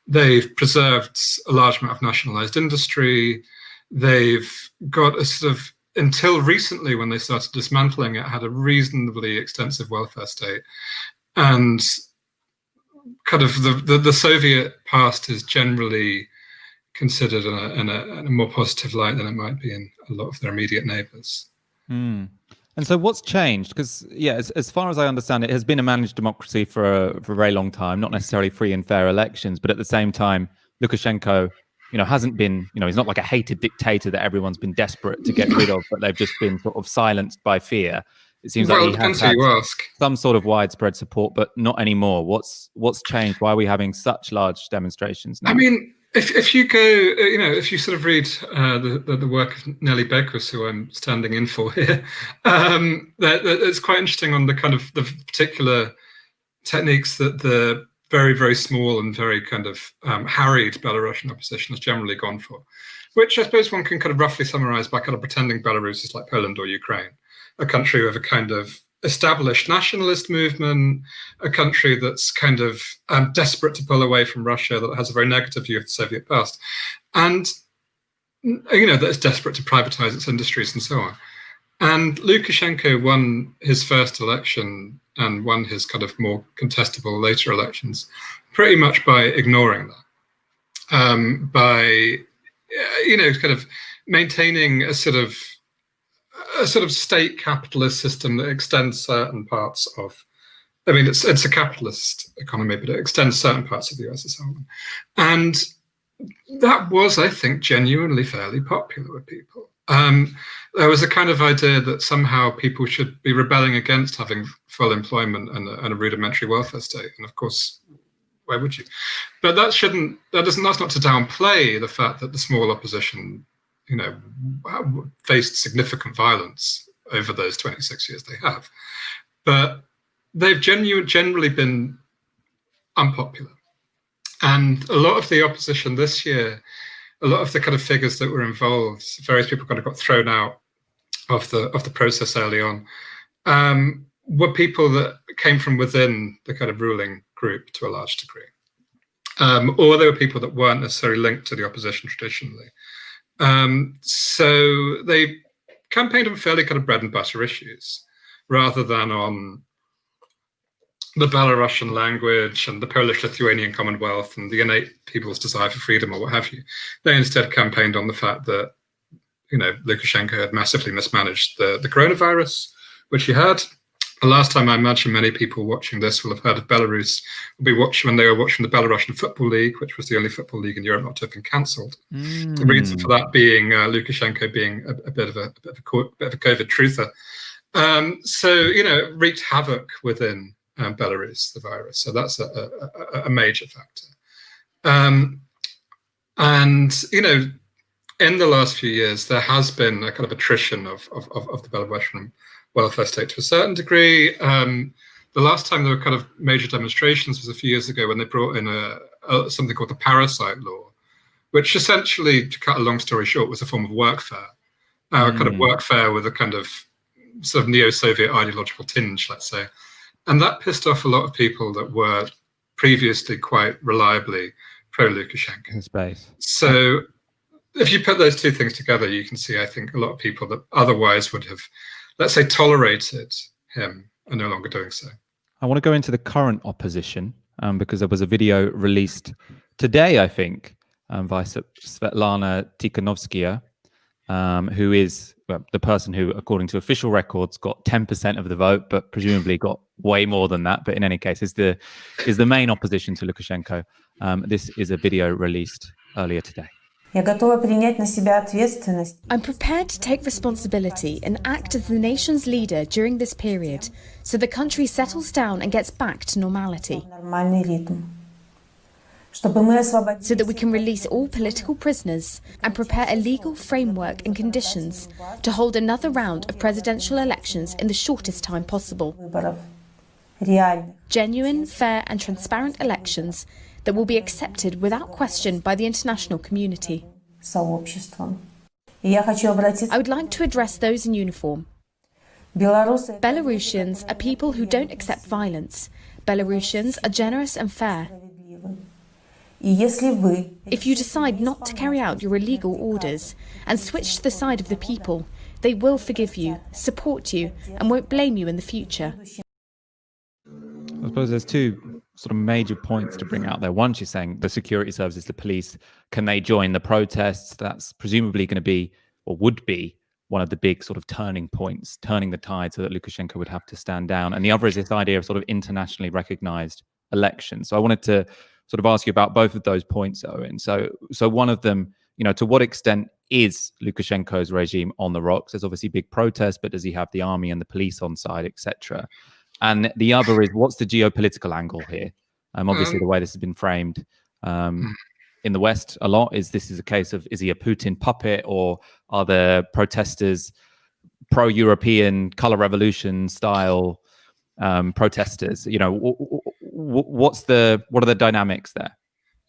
Speaker 15: they've preserved a large amount of nationalized industry. They've got a sort of, until recently when they started dismantling it, had a reasonably extensive welfare state. And kind of the Soviet past is generally considered in a more positive light than it might be in a lot of their immediate neighbors.
Speaker 1: Mm. And so what's changed? Because, yeah, as far as I understand, it has been a managed democracy for a very long time, not necessarily free and fair elections, but at the same time, Lukashenko, hasn't been, he's not like a hated dictator that everyone's been desperate to get rid of, but they've just been sort of silenced by fear. It seems like he has had some sort of widespread support, but not anymore. What's changed? Why are we having such large demonstrations now?
Speaker 15: I mean, if you go, if you sort of read the work of Nelly Bekus, who I'm standing in for here, it's quite interesting on the kind of the particular techniques that the very, very small and very kind of harried Belarusian opposition has generally gone for, which I suppose one can kind of roughly summarize by kind of pretending Belarus is like Poland or Ukraine, a country with a kind of established nationalist movement, a country that's kind of desperate to pull away from Russia, that has a very negative view of the Soviet past, and that is desperate to privatize its industries and so on. And Lukashenko won his first election and won his kind of more contestable later elections pretty much by ignoring that, by kind of maintaining a sort of state capitalist system that extends certain parts of, it's a capitalist economy, but it extends certain parts of the USSR. And that was, I think, genuinely fairly popular with people. There was a kind of idea that somehow people should be rebelling against having full employment and a rudimentary welfare state. And of course, why would you? But that's not to downplay the fact that the small opposition, faced significant violence over those 26 years they have. But they've generally been unpopular. And a lot of the opposition this year, a lot of the kind of figures that were involved, various people kind of got thrown out of the process early on, were people that came from within the kind of ruling group to a large degree. Or they were people that weren't necessarily linked to the opposition traditionally. So they campaigned on fairly kind of bread and butter issues rather than on the Belarusian language and the Polish-Lithuanian Commonwealth and the innate people's desire for freedom or what have you. They instead campaigned on the fact that, Lukashenko had massively mismanaged the coronavirus, which he had. The last time I imagine many people watching this will have heard of Belarus when they were watching the Belarusian Football League, which was the only football league in Europe not to have been cancelled. The reason for that being Lukashenko being a bit of a COVID truther. It wreaked havoc within Belarus, the virus. So that's a major factor. In the last few years, there has been a kind of attrition of the Belarusian welfare state to a certain degree. The last time there were kind of major demonstrations was a few years ago when they brought in something called the parasite law, which essentially, to cut a long story short, was a form of workfare, kind of workfare with a kind of sort of neo-Soviet ideological tinge, let's say. And that pissed off a lot of people that were previously quite reliably pro-Lukashenko. So if you put those two things together, you can see, I think, a lot of people that otherwise would have, let's say, tolerated him are no longer doing so.
Speaker 1: I want to go into the current opposition because there was a video released today, I think, by Svetlana Tikhanovskaya, who is the person who, according to official records, got 10% of the vote, but presumably got way more than that. But in any case, is the main opposition to Lukashenko. This is a video released earlier today.
Speaker 16: I'm prepared to take responsibility and act as the nation's leader during this period, so the country settles down and gets back to normality. So that we can release all political prisoners and prepare a legal framework and conditions to hold another round of presidential elections in the shortest time possible. Genuine, fair and transparent elections that will be accepted without question by the international community. I would like to address those in uniform. Belarusians are people who don't accept violence. Belarusians are generous and fair. If you decide not to carry out your illegal orders and switch to the side of the people, they will forgive you, support you, and won't blame you in the future.
Speaker 1: I suppose there's two sort of major points to bring out there. One, she's saying the security services, the police, can they join the protests? That's presumably going to be, or would be, one of the big sort of turning points, turning the tide so that Lukashenko would have to stand down. And the other is this idea of sort of internationally recognized elections. So I wanted to sort of ask you about both of those points, Owen. So one of them, to what extent is Lukashenko's regime on the rocks? There's obviously big protests, but does he have the army and the police on side, etc.? And the other is, what's the geopolitical angle here? Obviously, the way this has been framed in the West a lot is this is a case of, is he a Putin puppet, or are the protesters pro-European color revolution style protesters? What are the dynamics there?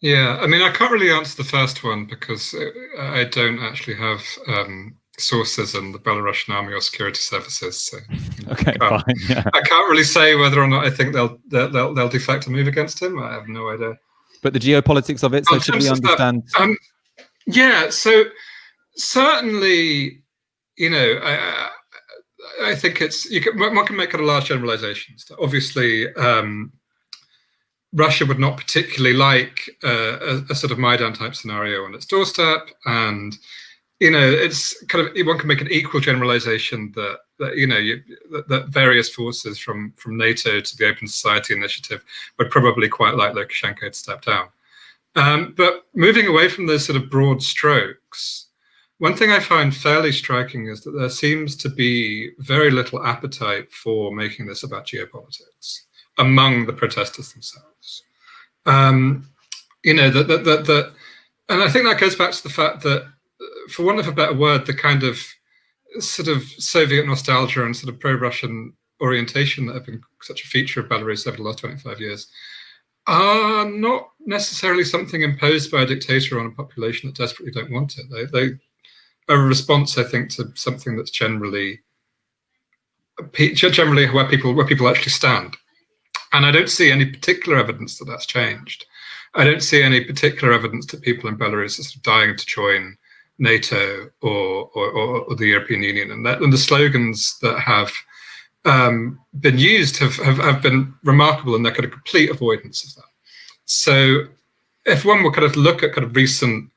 Speaker 15: Yeah, I mean, I can't really answer the first one because I don't actually have sources in the Belarusian army or security services. So,
Speaker 1: okay, fine. Yeah.
Speaker 15: I can't really say whether or not I think they'll defect a move against him. I have no idea.
Speaker 1: But the geopolitics of it, so should we understand?
Speaker 15: Yeah, so certainly, I think one can make kind of large generalizations. Obviously, Russia would not particularly like a sort of Maidan type scenario on its doorstep, and it's kind of, one can make an equal generalization that that various forces from NATO to the Open Society Initiative would probably quite like Lukashenko to step down. But moving away from those sort of broad strokes, one thing I find fairly striking is that there seems to be very little appetite for making this about geopolitics among the protesters themselves. And I think that goes back to the fact that, for want of a better word, the kind of sort of Soviet nostalgia and sort of pro-Russian orientation that have been such a feature of Belarus over the last 25 years are not necessarily something imposed by a dictator on a population that desperately don't want it. They are a response, I think, to something that's generally where people actually stand. And I don't see any particular evidence that that's changed. I don't see any particular evidence that people in Belarus are sort of dying to join NATO or the European Union, and the slogans that have been used have been remarkable in their kind of complete avoidance of that. So, if one will kind of look at kind of recent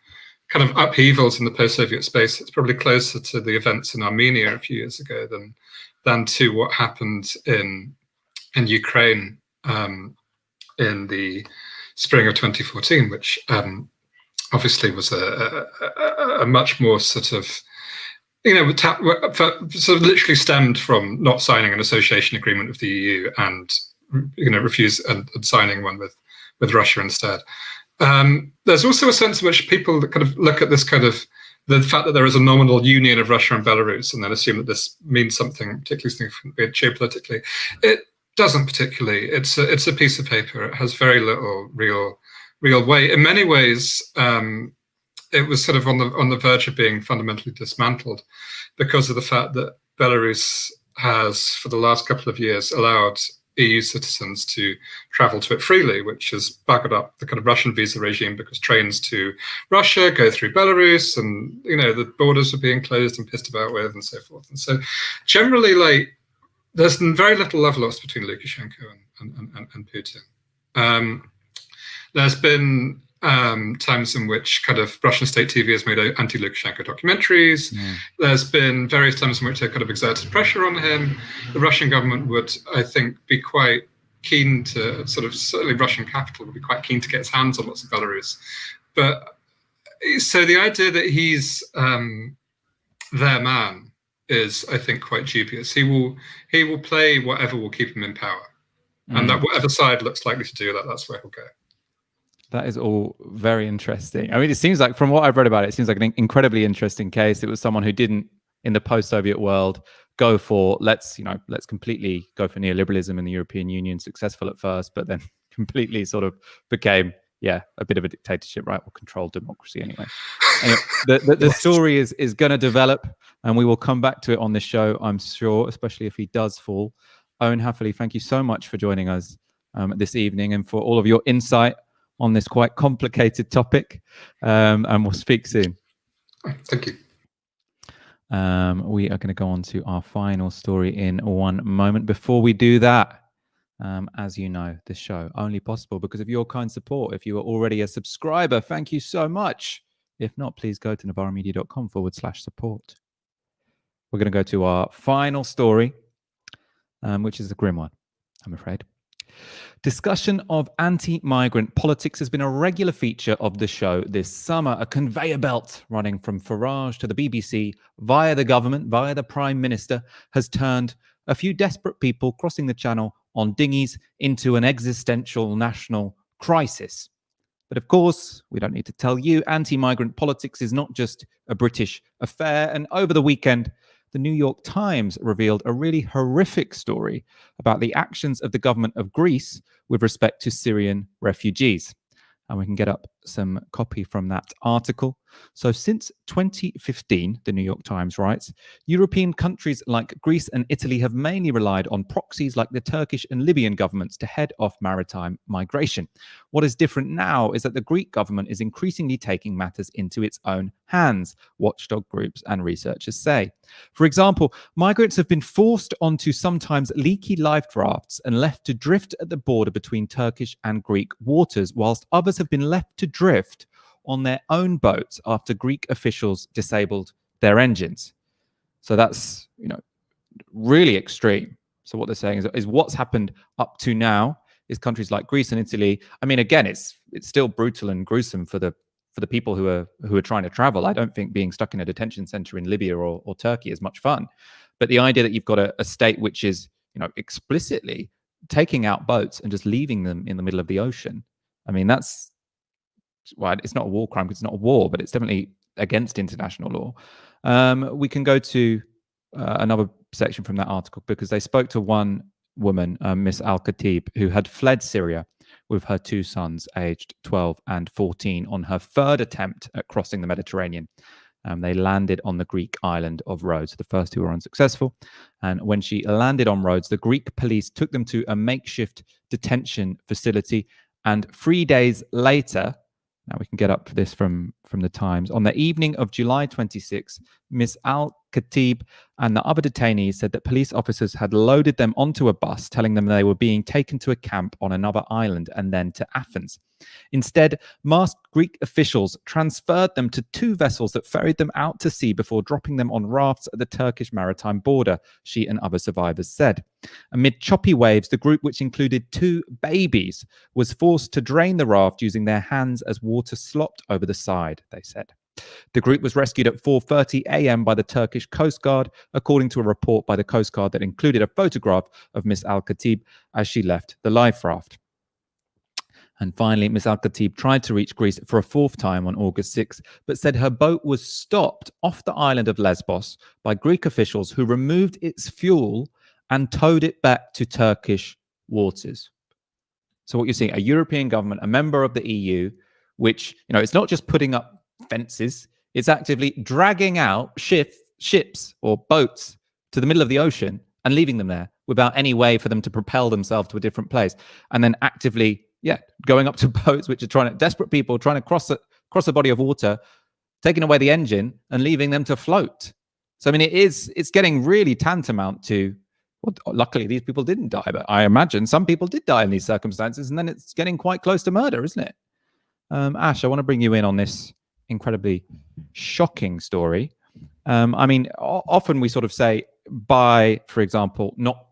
Speaker 15: kind of upheavals in the post-Soviet space, it's probably closer to the events in Armenia a few years ago than to what happened in Ukraine in the spring of 2014, which obviously was a much more sort of, sort of literally stemmed from not signing an association agreement with the EU and refuse and signing one with Russia instead. There's also a sense in which people kind of look at this kind of the fact that there is a nominal union of Russia and Belarus and then assume that this means something particularly significant geopolitically. It doesn't particularly. It's a piece of paper. It has very little real weight. In many ways, it was sort of on the verge of being fundamentally dismantled because of the fact that Belarus has, for the last couple of years, allowed EU citizens to travel to it freely, which has buggered up the kind of Russian visa regime because trains to Russia go through Belarus, and the borders are being closed and pissed about with, and so forth. And so, generally, there's very little love lost between Lukashenko and Putin. There's been times in which kind of Russian state TV has made anti-Lukashenko documentaries. There's been various times in which they kind of exerted pressure on him. The Russian government would, I think, be quite keen to certainly Russian capital would be quite keen to get its hands on lots of Belarus. But so the idea that he's their man is, I think, quite dubious. He will play whatever will keep him in power. And that whatever side looks likely to do that, that's where he'll go.
Speaker 1: That is all very interesting. I mean, it seems like, from what I've read about it, it seems like an incredibly interesting case. It was someone who didn't, in the post-Soviet world, go for let's completely go for neoliberalism in the European Union. Successful at first, but then completely sort of became a bit of a dictatorship, right? Or controlled democracy anyway. Anyway, the story is going to develop, and we will come back to it on this show, I'm sure, especially if he does fall. Owen Hatherley, thank you so much for joining us this evening and for all of your insight on this quite complicated topic, and we'll speak soon.
Speaker 15: Thank you.
Speaker 1: We are going to go on to our final story in one moment. Before we do that, as you know, this show only possible because of your kind support. If you are already a subscriber, thank you so much. If not, please go to novaramedia.com/support. We're going to go to our final story, which is a grim one, I'm afraid. Discussion of anti-migrant politics has been a regular feature of the show this summer, a conveyor belt running from Farage to the BBC via the government, via the Prime Minister, has turned a few desperate people crossing the channel on dinghies into an existential national crisis. But of course, we don't need to tell you, anti-migrant politics is not just a British affair, and over the weekend, the New York Times revealed a really horrific story about the actions of the government of Greece with respect to Syrian refugees. And we can get up some copy from that article. So since 2015, the New York Times writes, European countries like Greece and Italy have mainly relied on proxies like the Turkish and Libyan governments to head off maritime migration. What is different now is that the Greek government is increasingly taking matters into its own hands, watchdog groups and researchers say. For example, migrants have been forced onto sometimes leaky life rafts and left to drift at the border between Turkish and Greek waters, whilst others have been left to drift on their own boats after Greek officials disabled their engines. So that's, really extreme. So what they're saying is what's happened up to now is countries like Greece and Italy. I mean, again, it's still brutal and gruesome for the people who are trying to travel. I don't think being stuck in a detention center in Libya or Turkey is much fun. But the idea that you've got a state which is, explicitly taking out boats and just leaving them in the middle of the ocean. I mean, that's well, it's not a war crime because it's not a war, but it's definitely against international law. We can go to another section from that article because they spoke to one woman, Miss Al-Khatib, who had fled Syria with her two sons, aged 12 and 14, on her third attempt at crossing the Mediterranean. They landed on the Greek island of Rhodes. The first two were unsuccessful. And when she landed on Rhodes, the Greek police took them to a makeshift detention facility. And 3 days later, now we can get up for this from the Times, on the evening of July 26, Miss Al-Khatib and the other detainees said that police officers had loaded them onto a bus, telling them they were being taken to a camp on another island and then to Athens. Instead, masked Greek officials transferred them to two vessels that ferried them out to sea before dropping them on rafts at the Turkish maritime border, she and other survivors said. Amid choppy waves, the group, which included two babies, was forced to drain the raft using their hands as water slopped over the side, they said. The group was rescued at 4:30 a.m. by the Turkish Coast Guard, according to a report by the Coast Guard that included a photograph of Miss Al-Khatib as she left the life raft. And finally, Miss Al-Khatib tried to reach Greece for a fourth time on August 6, but said her boat was stopped off the island of Lesbos by Greek officials who removed its fuel and towed it back to Turkish waters. So what you're seeing, a European government, a member of the EU, which, it's not just putting up fences, it's actively dragging out ships or boats to the middle of the ocean and leaving them there without any way for them to propel themselves to a different place. And then actively, going up to boats which are desperate people trying to cross a body of water, taking away the engine and leaving them to float. So, I mean, it's getting really tantamount to, well, luckily these people didn't die, but I imagine some people did die in these circumstances, and then it's getting quite close to murder, isn't it? Ash, I want to bring you in on this incredibly shocking story. I mean, often we sort of say by, for example, not,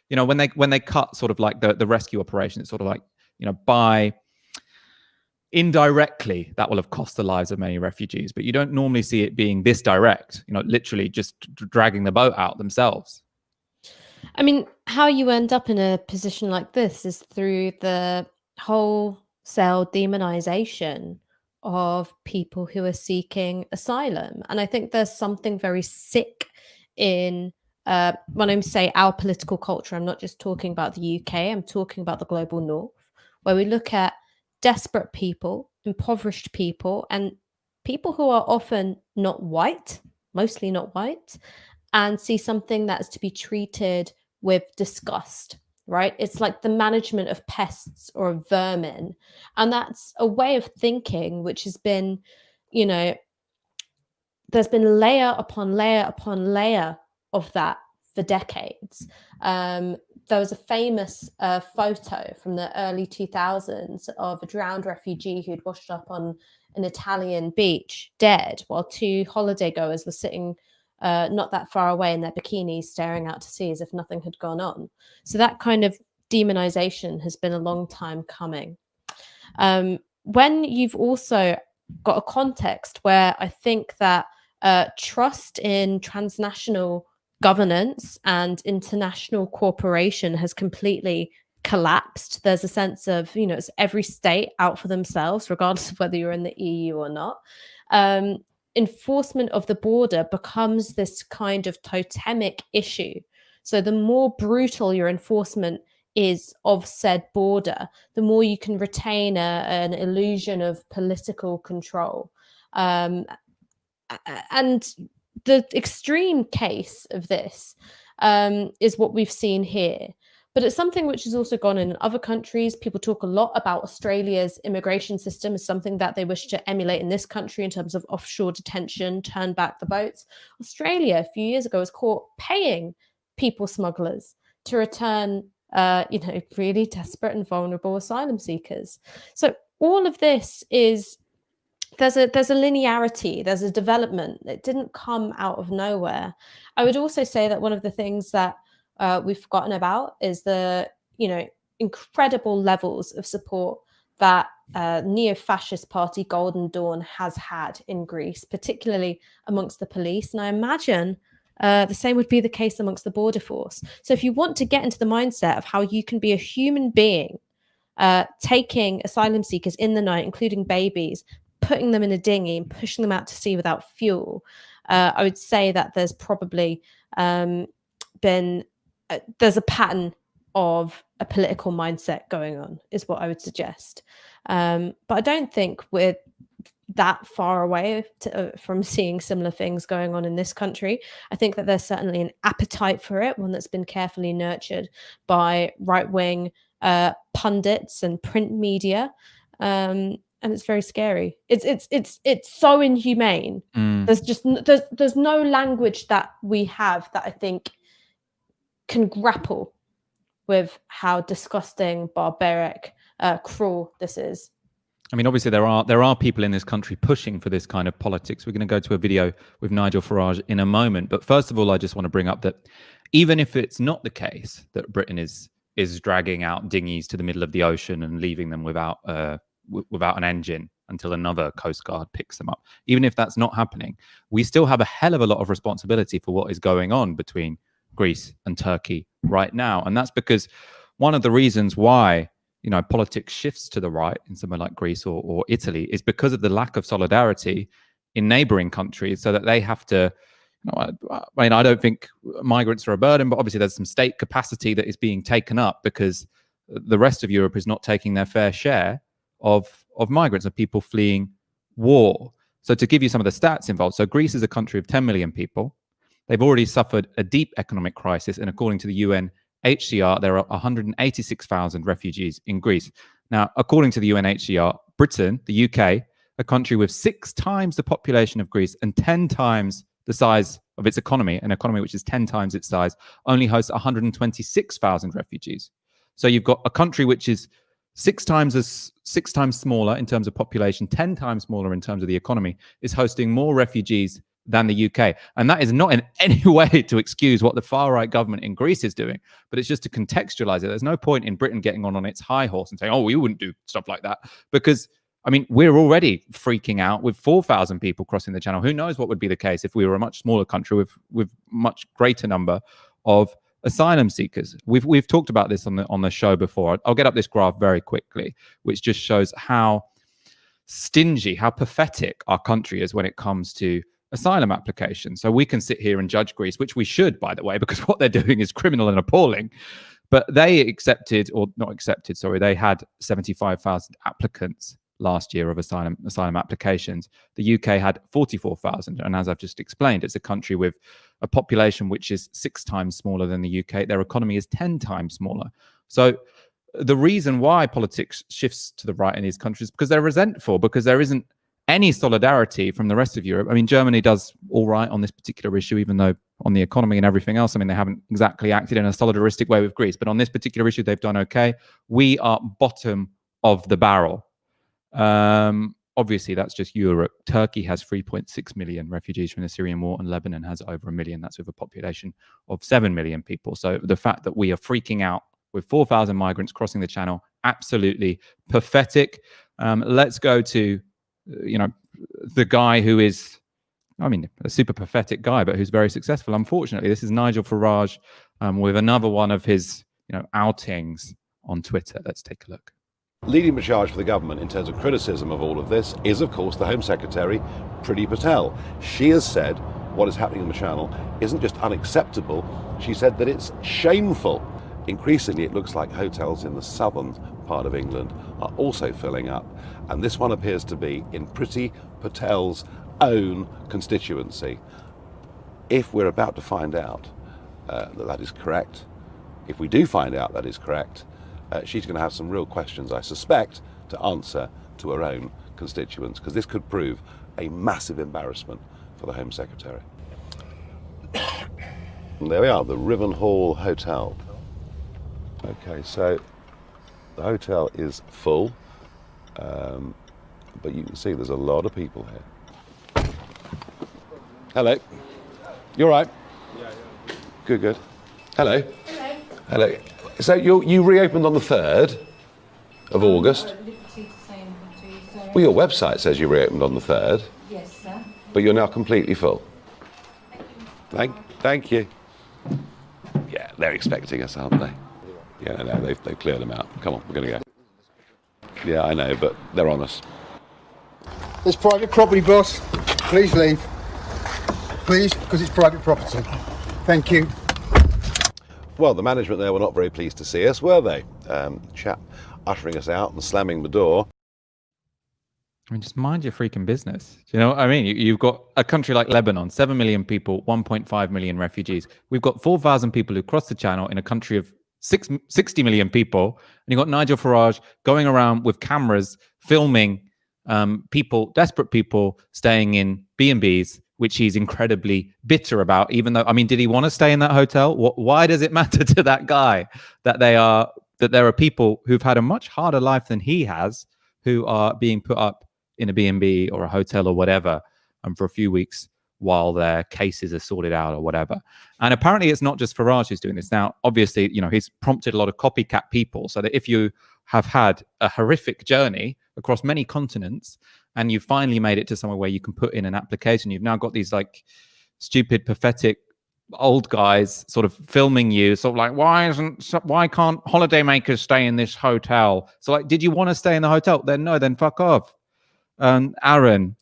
Speaker 1: when they cut sort of like the rescue operation, it's sort of like, by indirectly that will have cost the lives of many refugees, but you don't normally see it being this direct, literally just dragging the boat out themselves.
Speaker 2: I mean, how you end up in a position like this is through the wholesale demonization of people who are seeking asylum. And I think there's something very sick in, when I say our political culture, I'm not just talking about the UK, I'm talking about the global north, where we look at desperate people, impoverished people, and people who are often not white, mostly not white, and see something that's to be treated with disgust, right? It's like the management of pests or of vermin. And that's a way of thinking which has been, there's been layer upon layer upon layer of that for decades. There was a famous photo from the early 2000s of a drowned refugee who'd washed up on an Italian beach dead, while two holiday goers were sitting not that far away in their bikinis staring out to sea as if nothing had gone on. So that kind of demonization has been a long time coming. When you've also got a context where I think that trust in transnational governance and international cooperation has completely collapsed. There's a sense of, it's every state out for themselves, regardless of whether you're in the EU or not. Enforcement of the border becomes this kind of totemic issue. So the more brutal your enforcement is of said border, the more you can retain an illusion of political control. And the extreme case of this is what we've seen here. But it's something which has also gone in other countries. People talk a lot about Australia's immigration system as something that they wish to emulate in this country in terms of offshore detention, turn back the boats. Australia, a few years ago, was caught paying people smugglers to return, really desperate and vulnerable asylum seekers. So all of this is, there's a linearity, there's a development. It didn't come out of nowhere. I would also say that one of the things that we've forgotten about is the, incredible levels of support that neo-fascist party Golden Dawn has had in Greece, particularly amongst the police. And I imagine the same would be the case amongst the border force. So if you want to get into the mindset of how you can be a human being, taking asylum seekers in the night, including babies, putting them in a dinghy and pushing them out to sea without fuel, I would say that there's probably there's a pattern of a political mindset going on, is what I would suggest. But I don't think we're that far away from seeing similar things going on in this country. I think that there's certainly an appetite for it, one that's been carefully nurtured by right-wing pundits and print media, and it's very scary. It's so inhumane. There's no language that we have that I think can grapple with how disgusting, barbaric, cruel this is.
Speaker 1: I mean, obviously there are people in this country pushing for this kind of politics. We're going to go to a video with Nigel Farage in a moment, but first of all, I just want to bring up that even if it's not the case that Britain is dragging out dinghies to the middle of the ocean and leaving them without an engine until another Coast Guard picks them up, even if that's not happening, we still have a hell of a lot of responsibility for what is going on between Greece and Turkey right now. And that's because one of the reasons why, you know, politics shifts to the right in somewhere like Greece or Italy is because of the lack of solidarity in neighboring countries, so that they have to, you know, I mean, I don't think migrants are a burden, but obviously there's some state capacity that is being taken up because the rest of Europe is not taking their fair share of migrants, of people fleeing war. So to give you some of the stats involved, so Greece is a country of 10 million people. They've already suffered a deep economic crisis, and according to the UNHCR, there are 186,000 refugees in Greece. Now, according to the UNHCR, Britain, the UK, a country with 6 times the population of Greece and 10 times the size of its economy, an economy which is 10 times its size, only hosts 126,000 refugees. So you've got a country which is 6 times smaller in terms of population, 10 times smaller in terms of the economy, is hosting more refugees than the UK. And that is not in any way to excuse what the far-right government in Greece is doing, but it's just to contextualize it. There's no point in Britain getting on its high horse and saying, oh, we wouldn't do stuff like that. Because, I mean, we're already freaking out with 4,000 people crossing the channel. Who knows what would be the case if we were a much smaller country with much greater number of asylum seekers. We've talked about this on the show before. I'll get up this graph very quickly, which just shows how stingy, how pathetic our country is when it comes to asylum applications. So we can sit here and judge Greece, which we should, by the way, because what they're doing is criminal and appalling. But they they had 75,000 applicants last year of asylum applications. The UK had 44,000. And as I've just explained, it's a country with a population which is 6 times smaller than the UK. Their economy is 10 times smaller. So the reason why politics shifts to the right in these countries is because they're resentful, because there isn't any solidarity from the rest of Europe. I mean, Germany does all right on this particular issue, even though on the economy and everything else, I mean, they haven't exactly acted in a solidaristic way with Greece. But on this particular issue, they've done okay. We are bottom of the barrel. Obviously, that's just Europe. Turkey has 3.6 million refugees from the Syrian war, and Lebanon has over 1 million. That's with a population of 7 million people. So the fact that we are freaking out with 4,000 migrants crossing the channel, absolutely pathetic. Let's go to the guy who is, I mean, a super pathetic guy, but who's very successful. Unfortunately, this is Nigel Farage with another one of his, outings on Twitter. Let's take a look.
Speaker 17: Leading the charge for the government in terms of criticism of all of this is, of course, the Home Secretary, Priti Patel. She has said what is happening in the Channel isn't just unacceptable. She said that it's shameful. Increasingly, it looks like hotels in the southern part of England are also filling up. And this one appears to be in Priti Patel's own constituency. If we're about to find out that is correct, if we do find out that is correct, she's going to have some real questions, I suspect, to answer to her own constituents, because this could prove a massive embarrassment for the Home Secretary. And there we are, the Rivenhall Hotel. Okay, so the hotel is full, but you can see there's a lot of people here. Hello. You all right? Yeah. Good. Hello.
Speaker 18: Hello.
Speaker 17: Hello. So you reopened on the 3rd of August? Well, your website says you reopened on the 3rd.
Speaker 18: Yes, sir.
Speaker 17: But you're now completely full. Thank you. Yeah, they're expecting us, aren't they? Yeah, no, they've cleared them out. Come on, we're going to go. Yeah, I know, but they're on us.
Speaker 14: It's private property, boss. Please leave. Please, because it's private property. Thank you.
Speaker 17: Well, the management there were not very pleased to see us, were they? Chap ushering us out and slamming the door.
Speaker 1: I mean, just mind your freaking business. Do you know what I mean? You've got a country like Lebanon, 7 million people, 1.5 million refugees. We've got 4,000 people who cross the channel in a country of 60 million people. And you've got Nigel Farage going around with cameras filming people, desperate people staying in B&Bs, which he's incredibly bitter about, even though, I mean, did he want to stay in that hotel? Why does it matter to that guy that there are people who've had a much harder life than he has, who are being put up in a B&B or a hotel or whatever, for a few weeks while their cases are sorted out or whatever? And apparently it's not just Farage who's doing this. Now, obviously, he's prompted a lot of copycat people, so that if you have had a horrific journey across many continents and you finally made it to somewhere where you can put in an application, you've now got these like stupid, pathetic old guys sort of filming you, sort of like, why can't holidaymakers stay in this hotel? So like, did you want to stay in the hotel? Then fuck off. Aaron,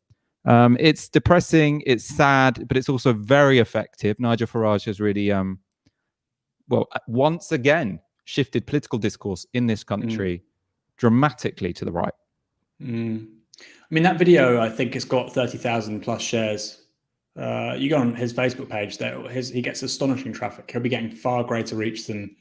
Speaker 1: it's depressing, it's sad, but it's also very effective. Nigel Farage has really, once again, shifted political discourse in this country dramatically to the right.
Speaker 3: I mean, that video, I think, has got 30,000 plus shares. You go on his Facebook page, he gets astonishing traffic. He'll be getting far greater reach than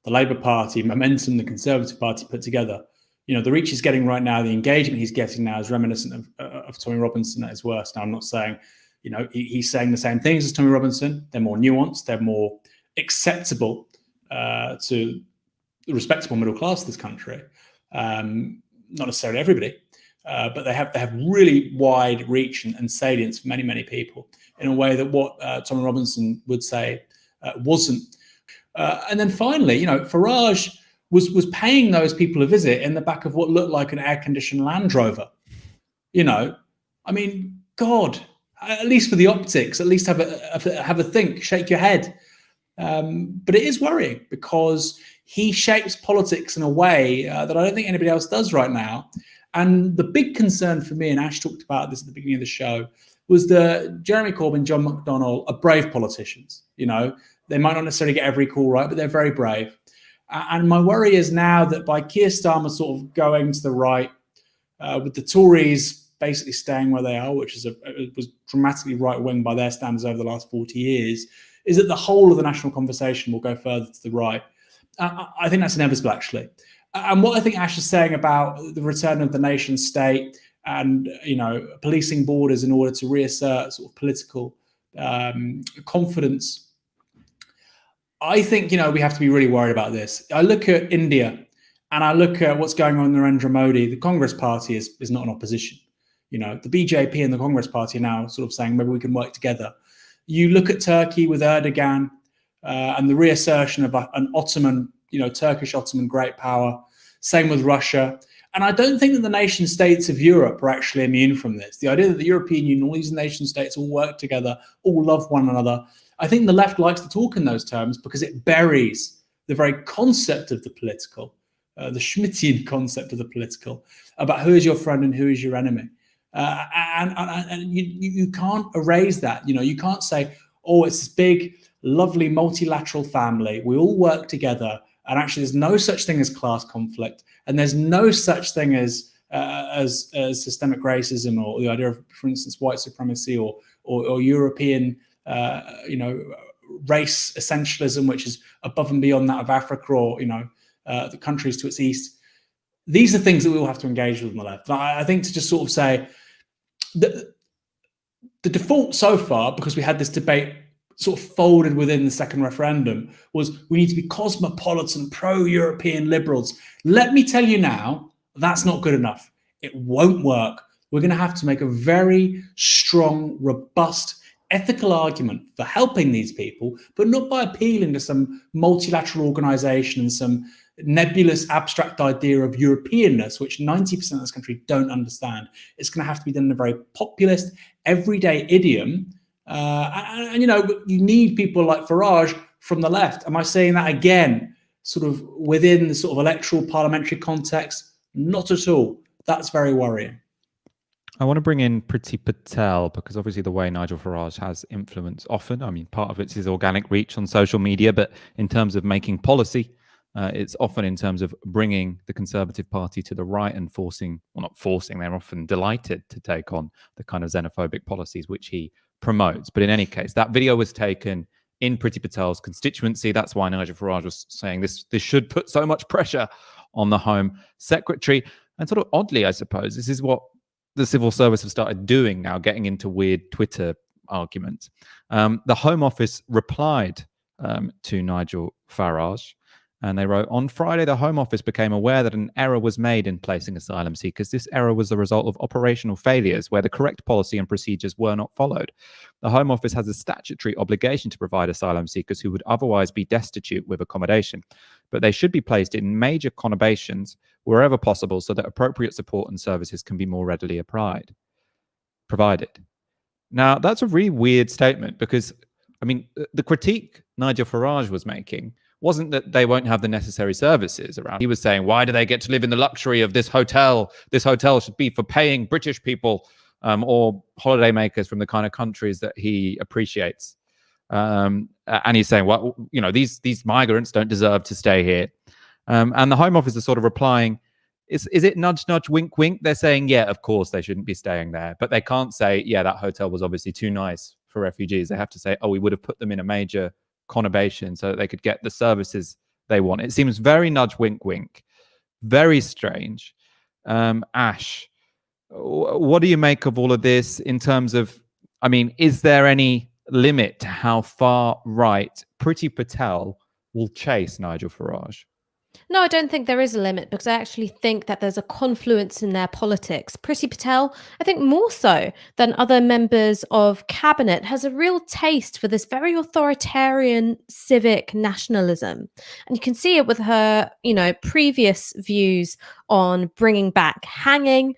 Speaker 3: the Labour Party, Momentum, the Conservative Party put together. The reach he's getting right now, the engagement he's getting now is reminiscent of Tommy Robinson at his worst. Now, I'm not saying, he's saying the same things as Tommy Robinson. They're more nuanced. They're more acceptable to the respectable middle class of this country. Not necessarily everybody, but they have really wide reach and salience for many, many people in a way that what Tommy Robinson would say wasn't. And then finally, Farage was paying those people a visit in the back of what looked like an air-conditioned Land Rover. I mean, God, at least for the optics, at least have a think, shake your head. But it is worrying because he shapes politics in a way that I don't think anybody else does right now. And the big concern for me, and Ash talked about this at the beginning of the show, was that Jeremy Corbyn, John McDonnell are brave politicians. They might not necessarily get every call right, but they're very brave. And my worry is now that by Keir Starmer sort of going to the right, with the Tories basically staying where they are, which was dramatically right-wing by their standards over the last 40 years, is that the whole of the national conversation will go further to the right. I think that's inevitable, actually. And what I think Ash is saying about the return of the nation state and, policing borders in order to reassert sort of political confidence, I think, we have to be really worried about this. I look at India and I look at what's going on in Narendra Modi. The Congress party is not in opposition. The BJP and the Congress party are now sort of saying maybe we can work together. You look at Turkey with Erdogan and the reassertion of an Ottoman, Turkish Ottoman great power. Same with Russia. And I don't think that the nation states of Europe are actually immune from this. The idea that the European Union, all these nation states all work together, all love one another. I think the left likes to talk in those terms because it buries the very concept of the political, the Schmittian concept of the political, about who is your friend and who is your enemy. And you can't erase that. You can't say, oh, it's this big, lovely multilateral family. We all work together. And actually, there's no such thing as class conflict. And there's no such thing as systemic racism or the idea of, for instance, white supremacy or European race essentialism, which is above and beyond that of Africa or, the countries to its east. These are things that we all have to engage with on the left. I think to just sort of say that the default so far, because we had this debate sort of folded within the second referendum, was we need to be cosmopolitan, pro-European liberals. Let me tell you now, that's not good enough. It won't work. We're going to have to make a very strong, robust, ethical argument for helping these people, but not by appealing to some multilateral organization and some nebulous abstract idea of Europeanness, which 90% of this country don't understand. It's going to have to be done in a very populist, everyday idiom. And you know, you need people like Farage from the left. Am I saying that again, sort of within the sort of electoral parliamentary context? Not at all. That's very worrying.
Speaker 1: I want to bring in Priti Patel because obviously the way Nigel Farage has influence often, I mean, part of it's his organic reach on social media, but in terms of making policy, it's often in terms of bringing the Conservative Party to the right and forcing, well, not forcing, they're often delighted to take on the kind of xenophobic policies which he promotes. But in any case, that video was taken in Priti Patel's constituency. That's why Nigel Farage was saying this should put so much pressure on the Home Secretary. And sort of oddly, I suppose, this is what the civil service have started doing now, getting into weird Twitter arguments. The Home Office replied to Nigel Farage, and they wrote, on Friday, the Home Office became aware that an error was made in placing asylum seekers. This error was the result of operational failures where the correct policy and procedures were not followed. The Home Office has a statutory obligation to provide asylum seekers who would otherwise be destitute with accommodation, but they should be placed in major conurbations wherever possible so that appropriate support and services can be more readily provided. Now, that's a really weird statement because, I mean, the critique Nigel Farage was making wasn't that they won't have the necessary services around. He was saying, why do they get to live in the luxury of this hotel? This hotel should be for paying British people or holidaymakers from the kind of countries that he appreciates. And he's saying, well, you know, these migrants don't deserve to stay here. And the Home Office is sort of replying, is it nudge, nudge, wink, wink? They're saying, yeah, of course they shouldn't be staying there. But they can't say, yeah, that hotel was obviously too nice for refugees. They have to say, oh, we would have put them in a major conurbation so that they could get the services they want. It seems very nudge, wink, wink. Very strange. Ash, what do you make of all of this in terms of, I mean, is there any limit to how far right Priti Patel will chase Nigel Farage?
Speaker 2: No, I don't think there is a limit because I actually think that there's a confluence in their politics. Priti Patel, I think more so than other members of cabinet, has a real taste for this very authoritarian civic nationalism. And you can see it with her, you know, previous views on bringing back hanging.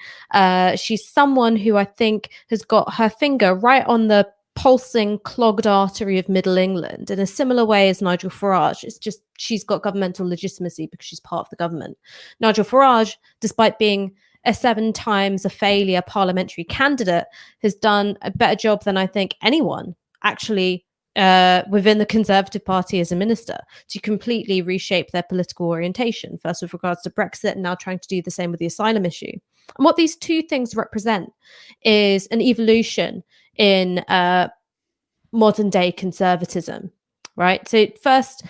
Speaker 2: She's someone who I think has got her finger right on the pulsing clogged artery of Middle England in a similar way as Nigel Farage. It's just she's got governmental legitimacy because she's part of the government. Nigel Farage, despite being a 7 times a failure parliamentary candidate, has done a better job than I think anyone actually within the Conservative Party as a minister to completely reshape their political orientation, first with regards to Brexit and now trying to do the same with the asylum issue. And what these two things represent is an evolution in modern day conservatism, right? So first,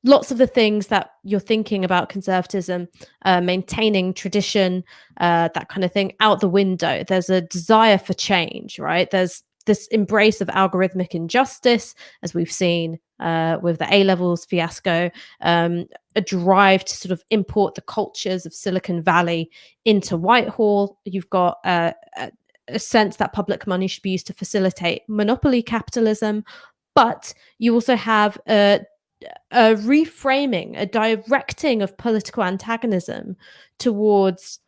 Speaker 2: lots of the things that you're thinking about conservatism, maintaining tradition, that kind of thing, out the window. There's a desire for change, right? There's this embrace of algorithmic injustice, as we've seen with the A-levels fiasco, a drive to sort of import the cultures of Silicon Valley into Whitehall. You've got a sense that public money should be used to facilitate monopoly capitalism, but you also have a reframing, a directing of political antagonism towards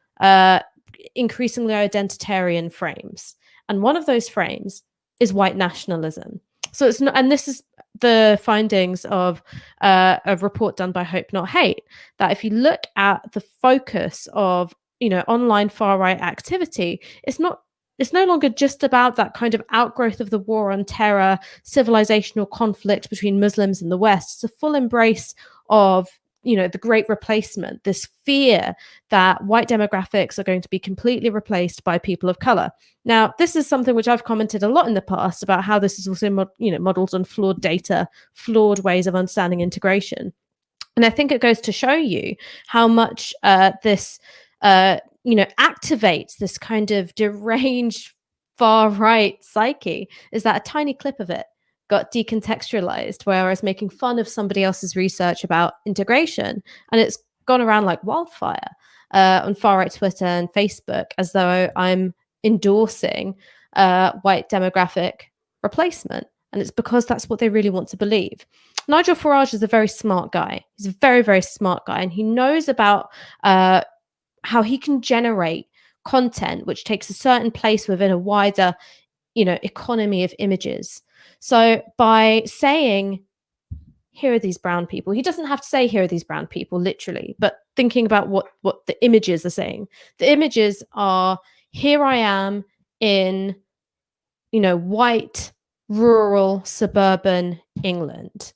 Speaker 2: increasingly identitarian frames. And one of those frames is white nationalism. So it's not, and this is the findings of a report done by Hope Not Hate, that if you look at the focus of, you know, online far right activity, it's no longer just about that kind of outgrowth of the war on terror, civilizational conflict between Muslims and the West. It's a full embrace of, you know, the great replacement, this fear that white demographics are going to be completely replaced by people of color. Now, this is something which I've commented a lot in the past about how this is also, modeled on flawed data, flawed ways of understanding integration. And I think it goes to show you how much this activates this kind of deranged far right psyche, is that a tiny clip of it got decontextualized, whereas making fun of somebody else's research about integration, and it's gone around like wildfire on far right Twitter and Facebook, as though I'm endorsing white demographic replacement. And it's because that's what they really want to believe. Nigel Farage is a very smart guy. He's a very, very smart guy. And he knows about how he can generate content which takes a certain place within a wider, economy of images. So by saying, here are these brown people, he doesn't have to say, here are these brown people, literally, but thinking about what the images are saying. The images are, here I am in, white, rural, suburban England.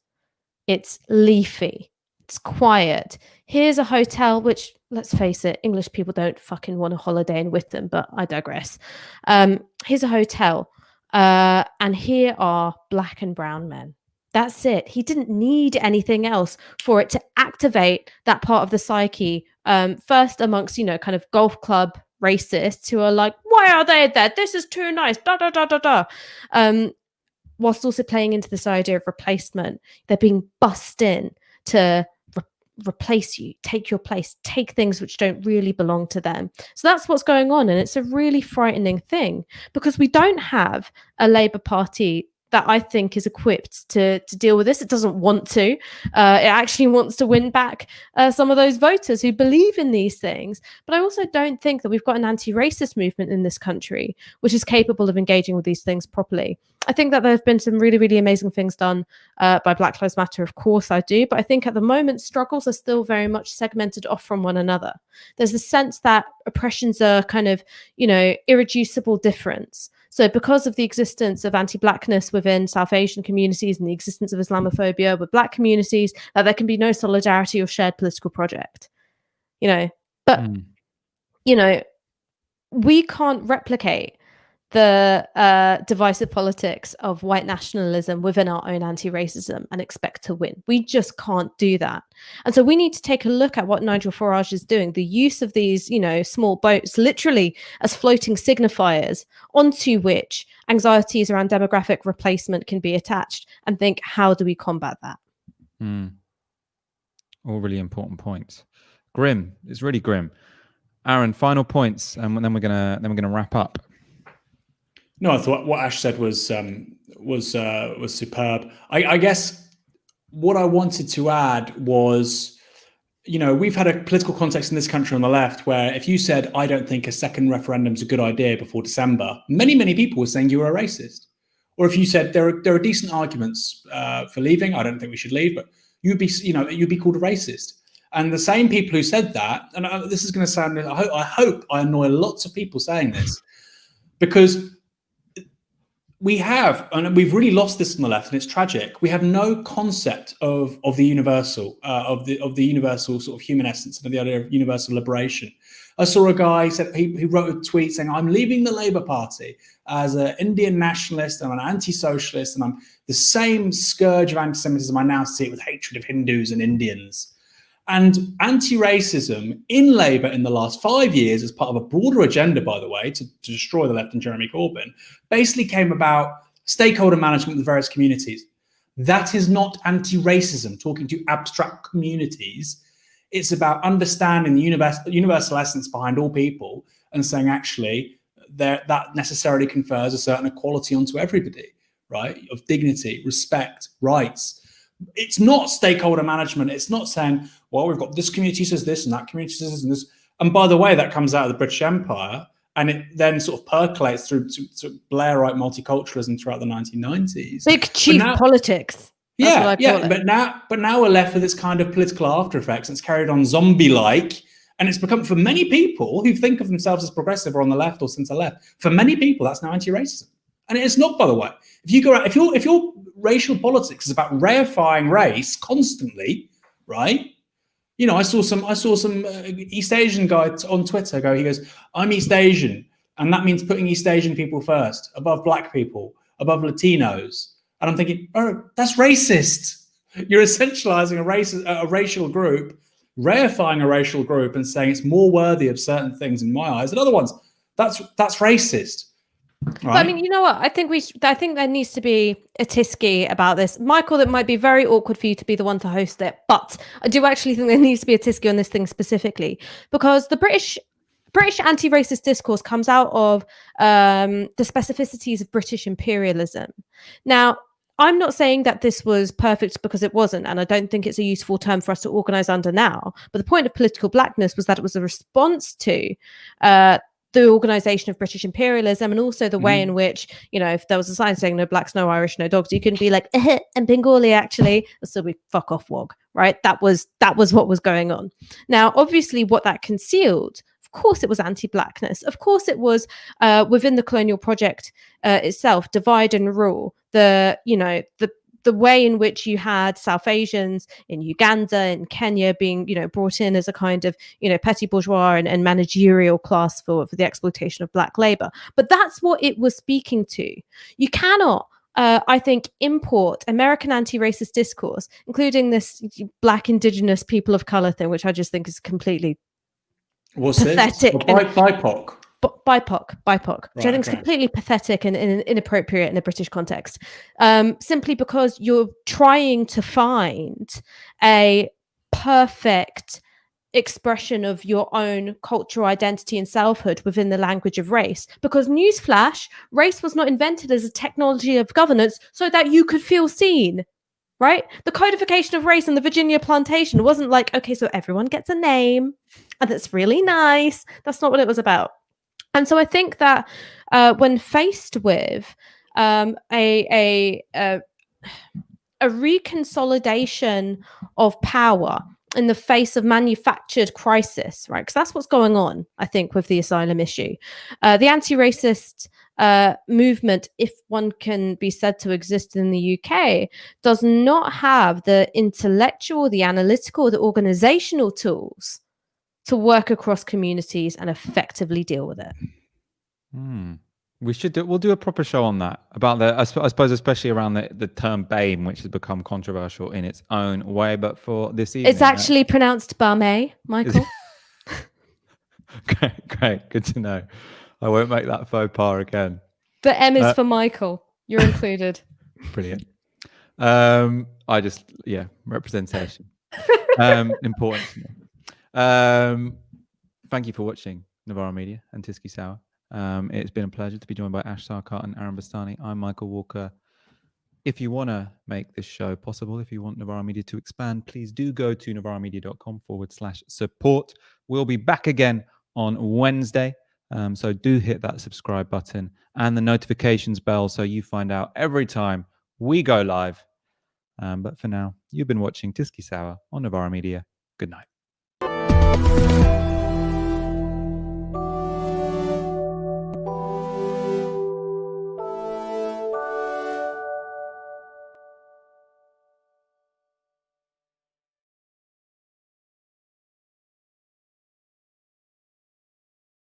Speaker 2: It's leafy. It's quiet. Here's a hotel, which, let's face it, English people don't fucking want a holiday in with them, but I digress. Here's a hotel. And here are black and brown men. That's it. He didn't need anything else for it to activate that part of the psyche. First amongst, kind of golf club racists who are like, why are they there? This is too nice. Da, da, da, da, da. Whilst also playing into this idea of replacement. They're being bussed in to replace you, take your place, take things which don't really belong to them. So that's what's going on. And it's a really frightening thing because we don't have a Labour Party that I think is equipped to deal with this. It doesn't want to. It actually wants to win back some of those voters who believe in these things. But I also don't think that we've got an anti-racist movement in this country which is capable of engaging with these things properly. I think that there have been some really, really amazing things done by Black Lives Matter, of course I do, but I think at the moment struggles are still very much segmented off from one another. There's a sense that oppressions are kind of, irreducible difference. So because of the existence of anti-Blackness within South Asian communities and the existence of Islamophobia with Black communities, there can be no solidarity or shared political project, But, we can't replicate the divisive politics of white nationalism within our own anti-racism and expect to win. We just can't do that. And so we need to take a look at what Nigel Farage is doing, the use of these, small boats literally as floating signifiers onto which anxieties around demographic replacement can be attached, and think, how do we combat that?
Speaker 1: All really important points. Grim. It's really grim. Aaron, final points, and then we're gonna wrap up.
Speaker 3: No, I thought what Ash said was superb. I guess what I wanted to add was, we've had a political context in this country on the left where if you said, I don't think a second referendum is a good idea before December, many people were saying you were a racist. Or if you said there are decent arguments for leaving, I don't think we should leave, but you'd be called a racist. And the same people who said that, and this is going to sound, I hope I annoy lots of people saying this, because we've really lost this on the left, and it's tragic. We have no concept of the universal, of the universal sort of human essence, and of the idea of universal liberation. I saw a guy said he wrote a tweet saying, "I'm leaving the Labour Party as an Indian nationalist, and I'm an anti-socialist, and I'm the same scourge of anti-Semitism I now see it with hatred of Hindus and Indians." And anti-racism in Labour in the last 5 years, as part of a broader agenda, by the way, to destroy the left and Jeremy Corbyn, basically came about stakeholder management with various communities. That is not anti-racism, talking to abstract communities. It's about understanding the universal essence behind all people and saying, actually, that necessarily confers a certain equality onto everybody, right? Of dignity, respect, rights. It's not stakeholder management. It's not saying, well, we've got this community says this and that community says this and this. And by the way, that comes out of the British Empire, and it then sort of percolates through to Blairite multiculturalism throughout the 1990s.
Speaker 2: Big chief politics.
Speaker 3: But now we're left with this kind of political after effects, and it's carried on zombie-like. And it's become, for many people who think of themselves as progressive or on the left or centre left, for many people, that's now anti-racism. And it's not, by the way. If you go out, if your racial politics is about reifying race constantly, right? I saw some East Asian guy on Twitter go. He goes, "I'm East Asian, and that means putting East Asian people first, above Black people, above Latinos." And I'm thinking, oh, that's racist. You're essentializing a racial group, reifying a racial group, and saying it's more worthy of certain things in my eyes than other ones. That's racist. Right.
Speaker 2: But I mean, you know what? I think there needs to be a Tisky about this. Michael, it might be very awkward for you to be the one to host it, but I do actually think there needs to be a Tisky on this thing specifically, because the British British anti-racist discourse comes out of the specificities of British imperialism. Now, I'm not saying that this was perfect because it wasn't, and I don't think it's a useful term for us to organise under now. But the point of political blackness was that it was a response to the organisation of British imperialism, and also the way in which, you know, if there was a sign saying no blacks, no Irish, no dogs, you couldn't be like, and Bengali actually, it'll still be fuck off wog, right? That was what was going on. Now, obviously, what that concealed, of course, it was anti-blackness. Of course, it was within the colonial project itself, divide and rule. The way in which you had South Asians in Uganda and Kenya being, you know, brought in as a kind of, you know, petty bourgeois and managerial class for the exploitation of black labor. But that's what it was speaking to. You cannot, I think, import American anti-racist discourse, including this black indigenous people of color thing, which I just think is completely pathetic.
Speaker 3: BIPOC.
Speaker 2: BIPOC, which I think is
Speaker 3: Right.
Speaker 2: completely pathetic and inappropriate in a British context, simply because you're trying to find a perfect expression of your own cultural identity and selfhood within the language of race. Because newsflash, race was not invented as a technology of governance so that you could feel seen. Right? The codification of race in the Virginia plantation wasn't like, okay, so everyone gets a name and that's really nice. That's not what it was about. And so I think that when faced with a reconsolidation of power in the face of manufactured crisis, right? Because that's what's going on, I think, with the asylum issue. The anti-racist movement, if one can be said to exist in the UK, does not have the intellectual, the analytical, the organizational tools to work across communities and effectively deal with it.
Speaker 1: We'll do a proper show on that, about I suppose especially around the term BAME, which has become controversial in its own way. But for this evening,
Speaker 2: It's actually pronounced Barme, Michael.
Speaker 1: Great, good to know. I won't make that faux pas again.
Speaker 2: The M is for Michael. You're included.
Speaker 1: Brilliant. Representation. Important to me. Thank you for watching Novara Media and Tisky Sour. It's been a pleasure to be joined by Ash Sarkar and Aaron Bastani. I'm Michael Walker. If you want to make this show possible, if you want Novara Media to expand, please do go to novaramedia.com/support. We'll be back again on Wednesday. So do hit that subscribe button and the notifications bell so you find out every time we go live. But for now, you've been watching Tisky Sour on Novara Media. Good night.